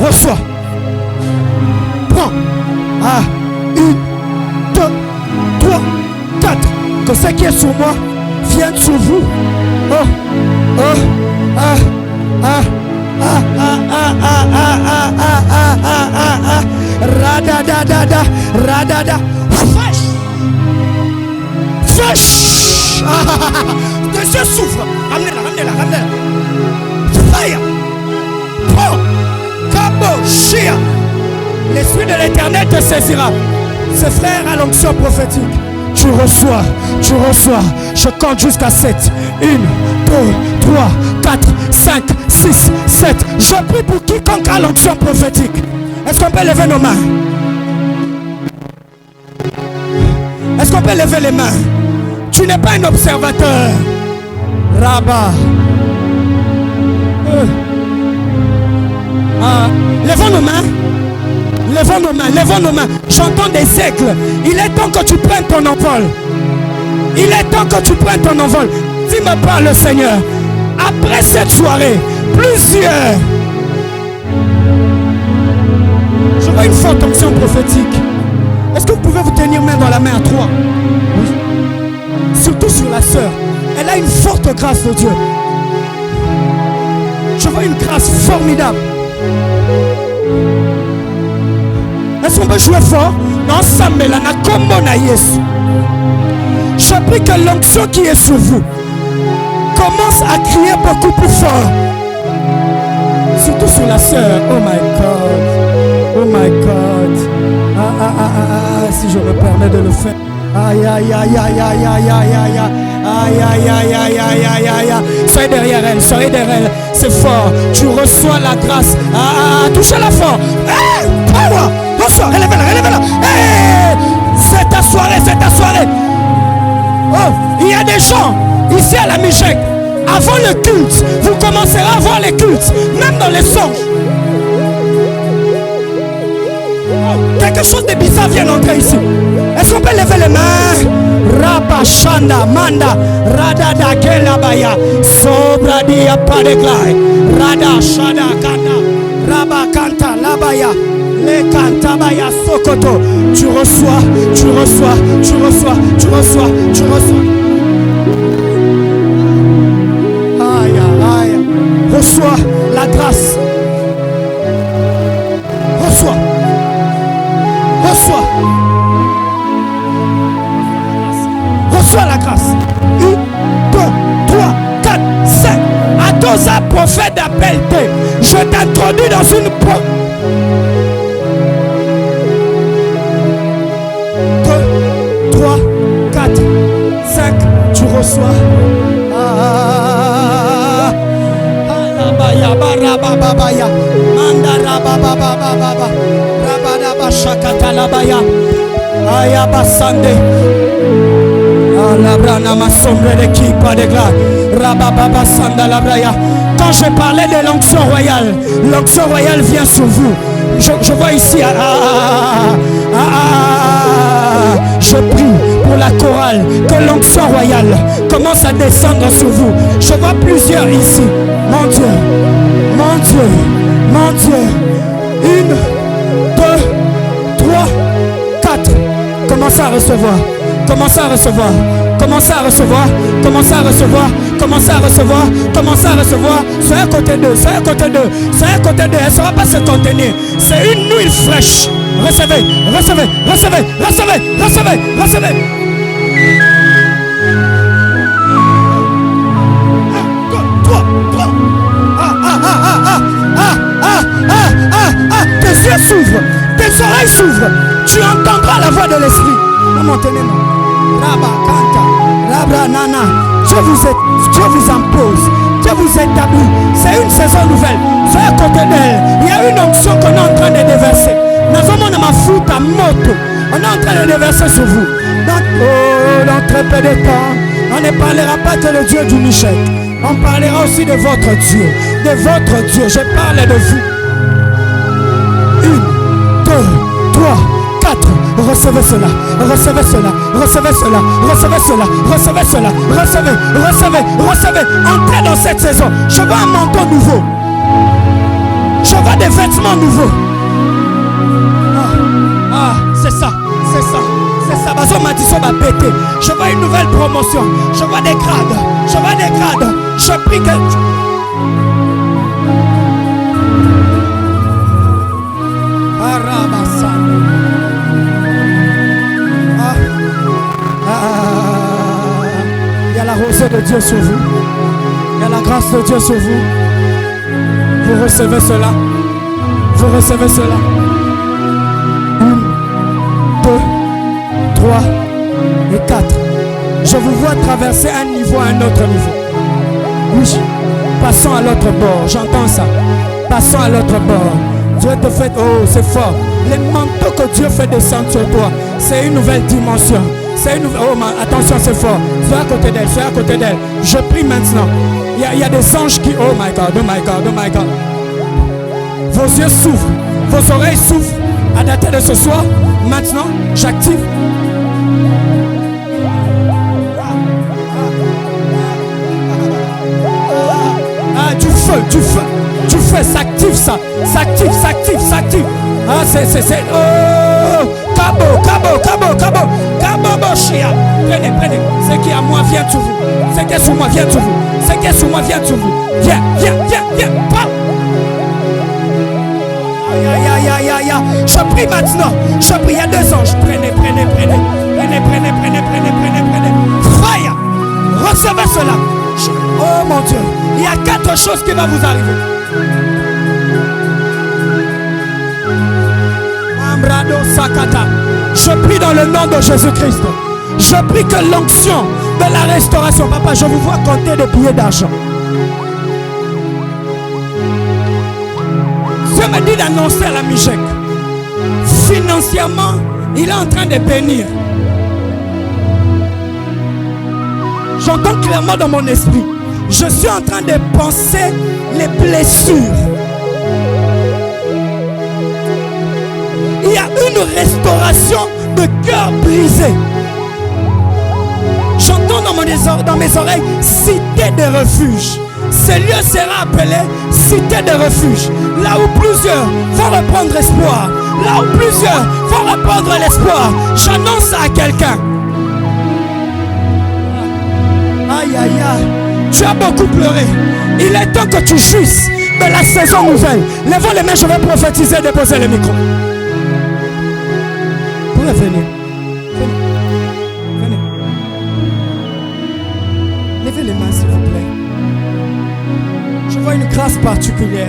Reçois. Prends. 1, 2, 3, 4. Que ce qui est sur moi vienne sur vous. Radada. Fâche. Tes yeux s'ouvrent. Ramenez-la. Fire. Prends. Cabo. Chia. L'esprit de l'Éternel te saisira. Ses frères à l'onction prophétique. Tu reçois. Je compte jusqu'à 7. 1, 2, 3, 4, 5, 6, 7. Je prie pour quiconque a l'onction prophétique. Est-ce qu'on peut lever nos mains? Est-ce qu'on peut lever les mains? Tu n'es pas un observateur. Rabat. Levons nos mains. J'entends des aigles. Il est temps que tu prennes ton envol. Dis-moi parle, le Seigneur. Après cette soirée, plusieurs. Je vois une forte onction prophétique. Est-ce que vous pouvez vous tenir main dans la main à 3? Oui. Surtout sur la sœur. Elle a une forte grâce de Dieu. Je vois une grâce formidable. Est-ce qu'on peut jouer fort? Non, ça me l'a comme Yesu. Je prie que l'onction qui est sur vous commence à crier beaucoup plus fort. Surtout sur la sœur. Oh my God. Oh my God. Si je me permets de le faire. Aïe, aïe, aïe, aïe, aïe, aïe, aïe, aïe, aïe, aïe, aïe, aïe, aïe, aïe, aïe, aïe. Soyez derrière elle, soyez derrière elle. C'est fort. Tu reçois la grâce. Touchez-la fort. Power. Reçois, relève-la, relève-la. C'est ta soirée, c'est ta soirée. Oh, il y a des gens ici à la Michec. Avant le culte, vous commencerez à voir les cultes, même dans les songes. Quelque chose de bizarre vient d'entrer ici. Est-ce qu'on peut lever les mains? Rabashanda, Manda, Radada, Kelabaya, Sobradia, Padeglai, Rada, Shada, Kanda, Rabakanta, Labaya, Le Kantabaya, Sokoto. Tu reçois, tu reçois, tu reçois, tu reçois, tu reçois. Aïe, aïe, reçois la grâce. Reçois. Reçois. Reçois la grâce. 1, 2, 3, 4, 5. Adosa, prophète d'appel. Je t'introduis dans une porte. 2, 3, 4, 5. Tu reçois. Barababaya. Mandarababababa. Rabadaba shakatalabaya. Ayabasande. Alabrana ma sombre d'équipe de glace. Rabababa sandalabraya. Quand je parlais de l'onction royale vient sur vous. Je vois ici. Je prie pour la chorale que l'onction royale commence à descendre sur vous. Je vois plusieurs ici. Mon Dieu, mon Dieu, mon Dieu. 1, 2, 3, 4. Commencez à recevoir. Commencez à recevoir. Commencez à recevoir. Commencez à recevoir. Commencez à recevoir. Commencez à recevoir. Soyez à côté d'eux. Soyez à côté d'eux. Soyez à côté d'eux. Elle ne saura pas se contenir. C'est une huile fraîche. Recevez. Recevez. Recevez. Recevez. Recevez. Recevez. Tes yeux s'ouvrent, tes oreilles s'ouvrent. Tu entendras la voix de l'esprit. Montenez-moi. Rabba Kanta, Rabba Nana. Dieu vous impose, Dieu vous établit. C'est une saison nouvelle. Soyez à côté d'elle. Il y a une onction qu'on est en train de déverser. Nous avons ma foot à moto. On est en train de déverser sur vous. Dans très peu de temps, on ne parlera pas que le Dieu du Michel. On parlera aussi de votre Dieu. De votre Dieu. Je parle de vous. 1, 2, 3, 4. Recevez cela. Recevez cela. Recevez cela. Recevez cela. Recevez cela. Recevez. Recevez. Recevez. Entrez dans cette saison. Je vois un manteau nouveau. Je vois des vêtements nouveaux. C'est ça. C'est ça. C'est ça. Je vois une nouvelle promotion. Je vois des grades. Je vois des grades. Je prie que... Il y a la rosée de Dieu sur vous. Il y a la grâce de Dieu sur vous. Vous recevez cela. Vous recevez cela. 1, 2, 3 et 4. Je vous vois traverser un niveau à un autre niveau. Oui. Passons à l'autre bord. J'entends ça. Passons à l'autre bord. Dieu te fait... Oh, c'est fort. Les manteaux que Dieu fait descendre sur toi, c'est une nouvelle dimension. C'est une nouvelle... Oh, attention, c'est fort. Sois à côté d'elle. Sois à côté d'elle. Je prie maintenant. Il y a des anges qui... Oh my God. Oh my God. Oh my God. Vos yeux s'ouvrent. Vos oreilles s'ouvrent. À dater de ce soir. Maintenant, j'active. Du feu, du feu, du feu, s'active ça, s'active, s'active, s'active. C'est, oh, cabo, cabo, cabo, cabo, cabo, Prenez, prenez. Ce qui est à moi vient sur vous. Ce qui est sur moi vient sur vous. Ce qui est sur moi vient sur vous. Viens, viens, viens, viens. Je prie maintenant. Je prie, il y a 2 anges. Prenez, prenez, prenez. Prenez, prenez, prenez, prenez, prenez, prenez. Fire. Recevez cela. Oh mon Dieu. Il y a 4 choses qui vont vous arriver. Ambrado Sakata. Je prie dans le nom de Jésus-Christ. Je prie que l'onction de la restauration. Papa, je vous vois compter des billets d'argent. Dieu me dit d'annoncer à la Mijek. Financièrement, il est en train de bénir. J'entends clairement dans mon esprit. Je suis en train de penser les blessures. Il y a une restauration de cœur brisé. J'entends dans mes oreilles cité de refuge. Ce lieu sera appelé cité de refuge. Là où plusieurs vont reprendre espoir. Là où plusieurs vont reprendre l'espoir. J'annonce à quelqu'un. Aïe aïe aïe. Tu as beaucoup pleuré. Il est temps que tu jouisses de la saison nouvelle. Lèvons les mains, je vais prophétiser et déposer le micro. Vous pouvez venir. Venez. Levez les mains s'il vous plaît. Je vois une grâce particulière.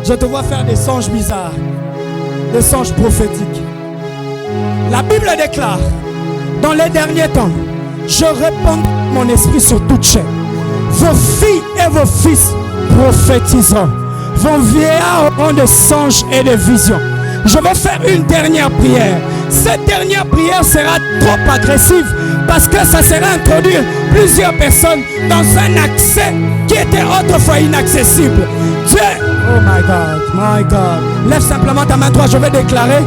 Je te vois faire des songes bizarres, des songes prophétiques. La Bible déclare, dans les derniers temps, je répands mon esprit sur toute chair. Vos filles et vos fils prophétiseront. Vos vieillards auront des songes et des visions. Je vais faire une dernière prière. Cette dernière prière sera trop agressive parce que ça sera introduire plusieurs personnes dans un accès qui était autrefois inaccessible. Dieu, oh my God, my God. Lève simplement ta main droite, je vais déclarer.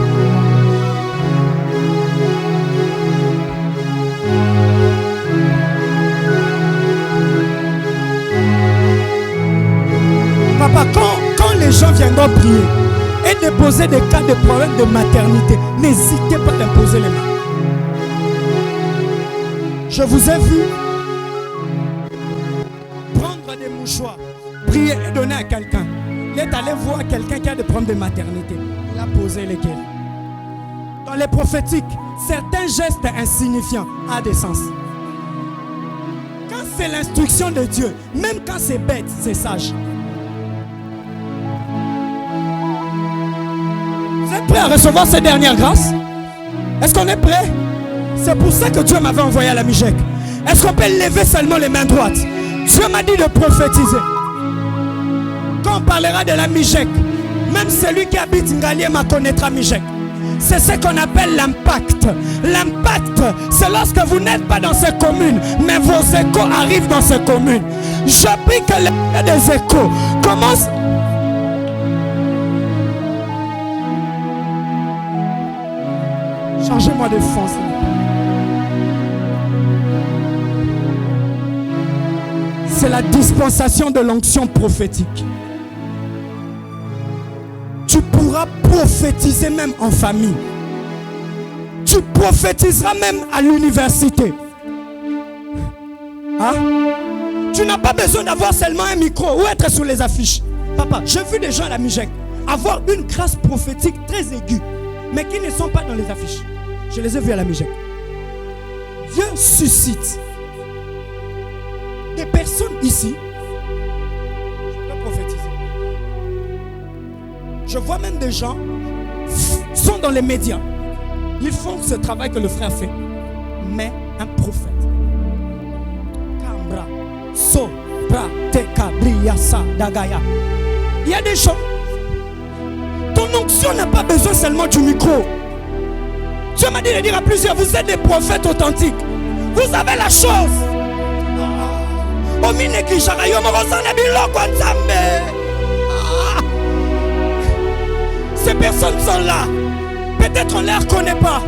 Papa, quand les gens viendront prier et déposer des cas de problème de maternité, n'hésitez pas à imposer les mains. Je vous ai vu prendre des mouchoirs, prier et donner à quelqu'un. Il est allé voir quelqu'un qui a des problèmes de maternité. Il a posé lesquels. Dans les prophétiques, certains gestes insignifiants ont des sens. Quand c'est l'instruction de Dieu, même quand c'est bête, c'est sage. Vous êtes prêts à recevoir ces dernières grâces? Est-ce qu'on est prêts? C'est pour ça que Dieu m'avait envoyé à la Mijek. Est-ce qu'on peut lever seulement les mains droites? Dieu m'a dit de prophétiser. Quand on parlera de la Mijek, même celui qui habite Ngaliema connaîtra Mijek. C'est ce qu'on appelle l'impact. L'impact, c'est lorsque vous n'êtes pas dans ces communes, mais vos échos arrivent dans ces communes. Je prie que les des échos commencent. Changez-moi de fond. C'est la dispensation de l'onction prophétique. Tu pourras prophétiser même en famille. Tu prophétiseras même à l'université. Hein? Tu n'as pas besoin d'avoir seulement un micro ou être sur les affiches. Papa, j'ai vu des gens à la Mijek avoir une grâce prophétique très aiguë, mais qui ne sont pas dans les affiches. Je les ai vus à la Mijek. Dieu suscite des personnes ici. Je peux prophétiser. Je vois même des gens sont dans les médias. Ils font ce travail que le frère fait. Mais un prophète. Kambra, so, pra, teka, bria, sa, dagaya. Il y a des gens. Ton onction n'a pas besoin seulement du micro. Dieu m'a dit de dire à plusieurs, vous êtes des prophètes authentiques. Vous avez la chose. Ces personnes sont là. Peut-être on ne les reconnaît pas.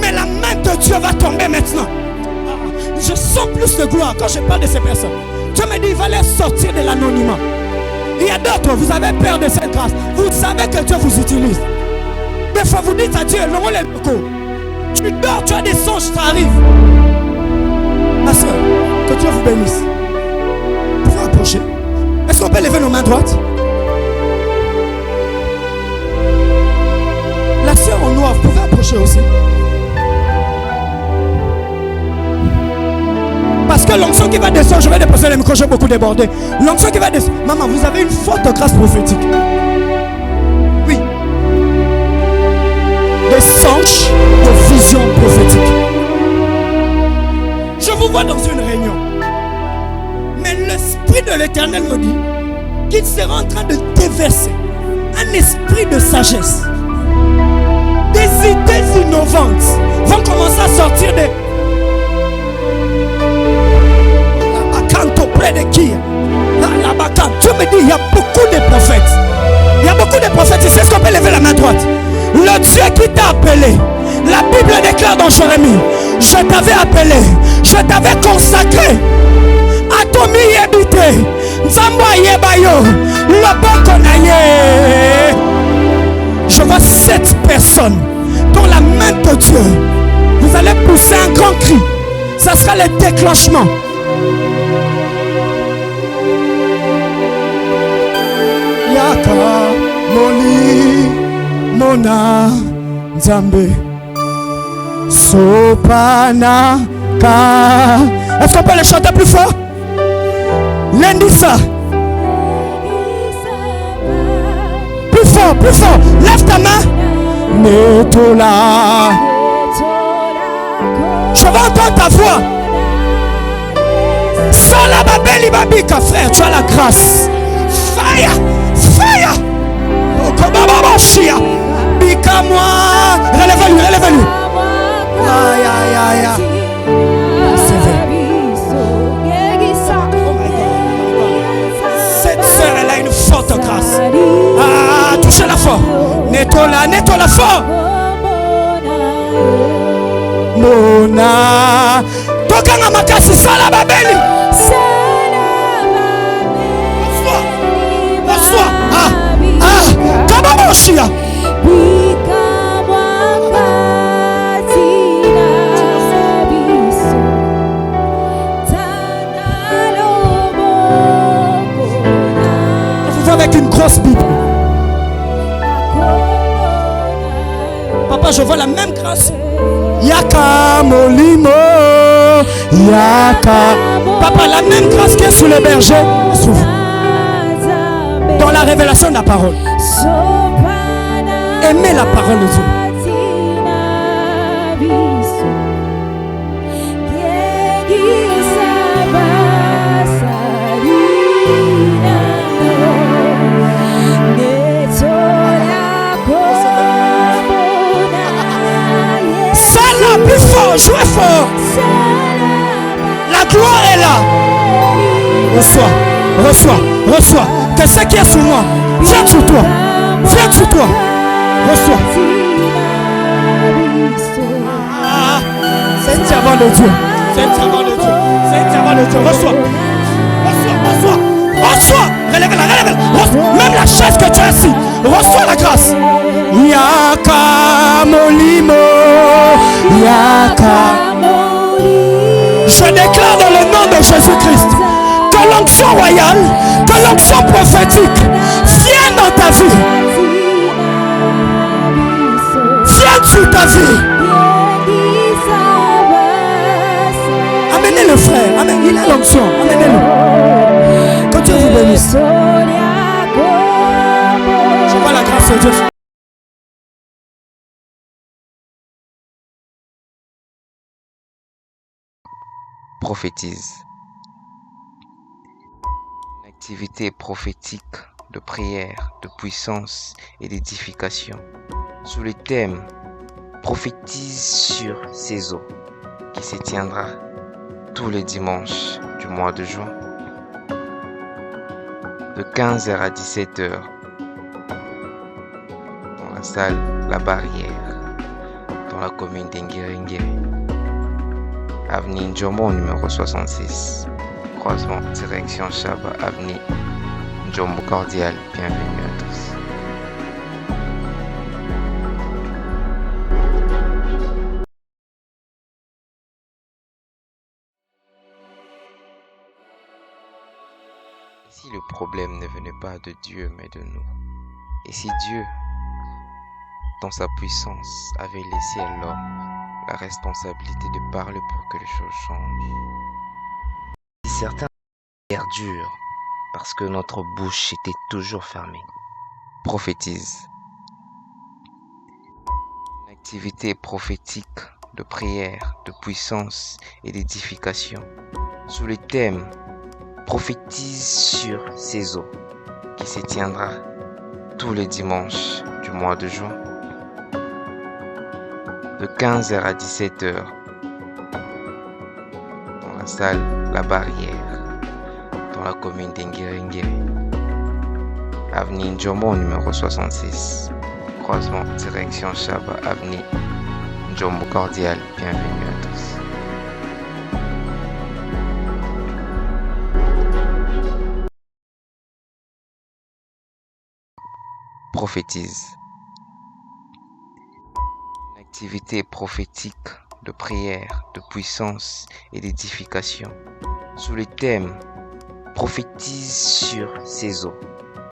Mais la main de Dieu va tomber maintenant. Je sens plus de gloire quand je parle de ces personnes. Dieu me dit, il va les sortir de l'anonymat. Il y a d'autres, vous avez peur de cette grâce. Vous savez que Dieu vous utilise. Des fois, vous dites à Dieu, non, les locaux. Tu dors, tu as des songes, ça arrive. Ma soeur, que Dieu vous bénisse. Vous pouvez approcher. Est-ce qu'on peut lever nos mains droites? La soeur en noir, vous pouvez approcher aussi. Parce que l'onction qui va descendre, je vais déposer le micro, j'ai beaucoup débordé. L'onction qui va descendre. Maman, vous avez une forte grâce prophétique. Oui. Des songes, de visions prophétiques. Je vous vois dans une réunion. Mais l'Esprit de l'Éternel me dit qu'il sera en train de déverser un esprit de sagesse. Des idées innovantes vont commencer à sortir des... Auprès de qui? Dieu me dit, il y a beaucoup de prophètes. Il y a beaucoup de prophètes. Tu sais ce qu'on peut lever la main droite? Le Dieu qui t'a appelé. La Bible déclare dans Jérémie, je t'avais appelé, je t'avais consacré. Atomi yebite, Nzamba yebayo, Lobokonaye. Je vois 7 personnes dans la main de Dieu. Vous allez pousser un grand cri. Ça sera le déclenchement. Yaka moni mona nzambe sopana ka. Est-ce qu'on peut le chanter plus fort? L'Indissa. Plus fort, plus fort. Lève ta main. Netola. Je vais entendre ta voix. Sala babeli babika, frère, tu as la grâce. Fire, fire. Oh, comment chia. Bika moi. Relève-lui, relève-lui. Aïe, aïe, aïe, aïe. C'est vrai. Cette sœur, elle a une forte grâce. Ah, touchez-la fort. Nettoie-la, nettoie-la fort. Mona. Tokanga makasi sala babeli. Reçois. Ah, ah. Comment chia. Avec une grosse Bible. Papa, je vois la même grâce. Yaka molimo. Yaka. Papa, la même grâce qui est sous les bergers. Dans la révélation de la parole. Aimez la parole de Dieu. Plus fort, jouez fort. La gloire est là. Reçois, reçois, reçois. Que ce qui est sous moi vienne sur toi. Vienne sur toi. Reçois. Ah, c'est un servant de Dieu. C'est un servant de Dieu. C'est un servant de Dieu. Reçois. Reçois, reçois. Reçois. Relève-la, relève-la. Même la chaise que tu as assis. Reçois la grâce. Yaka molimo. Yaka. Je déclare dans le nom de Jésus-Christ que l'onction royale, que l'onction prophétique vienne dans ta vie. Vienne sur ta vie. Amenez le frère. Amen. Il a l'onction. Amenez-le. Que Dieu vous bénisse. Je vois la grâce de Dieu. Prophétise. Une activité prophétique de prière, de puissance et d'édification sous le thème prophétise sur ces eaux qui se tiendra tous les dimanches du mois de juin de 15h à 17h dans la salle La Barrière, dans la commune d'Enguéringiri. Avenue Njombo numéro 66. Croisement, direction Chaba, avenue Njombo cordial. Bienvenue à tous. Et si le problème ne venait pas de Dieu mais de nous? Et si Dieu, dans sa puissance, avait laissé à l'homme la responsabilité de parler pour que les choses changent? Si certains perdurent parce que notre bouche était toujours fermée, prophétise. Une activité prophétique de prière, de puissance et d'édification sous le thème prophétise sur ces eaux qui se tiendra tous les dimanches du mois de juin de 15h à 17h dans la salle La Barrière dans la commune d'Enguéringiri. Avenue Njombo numéro 66. Croisement, direction Chaba, avenue Njombo cordial. Bienvenue à tous. Prophétise. Une activité prophétique de prière, de puissance et d'édification sous le thème prophétise sur ces eaux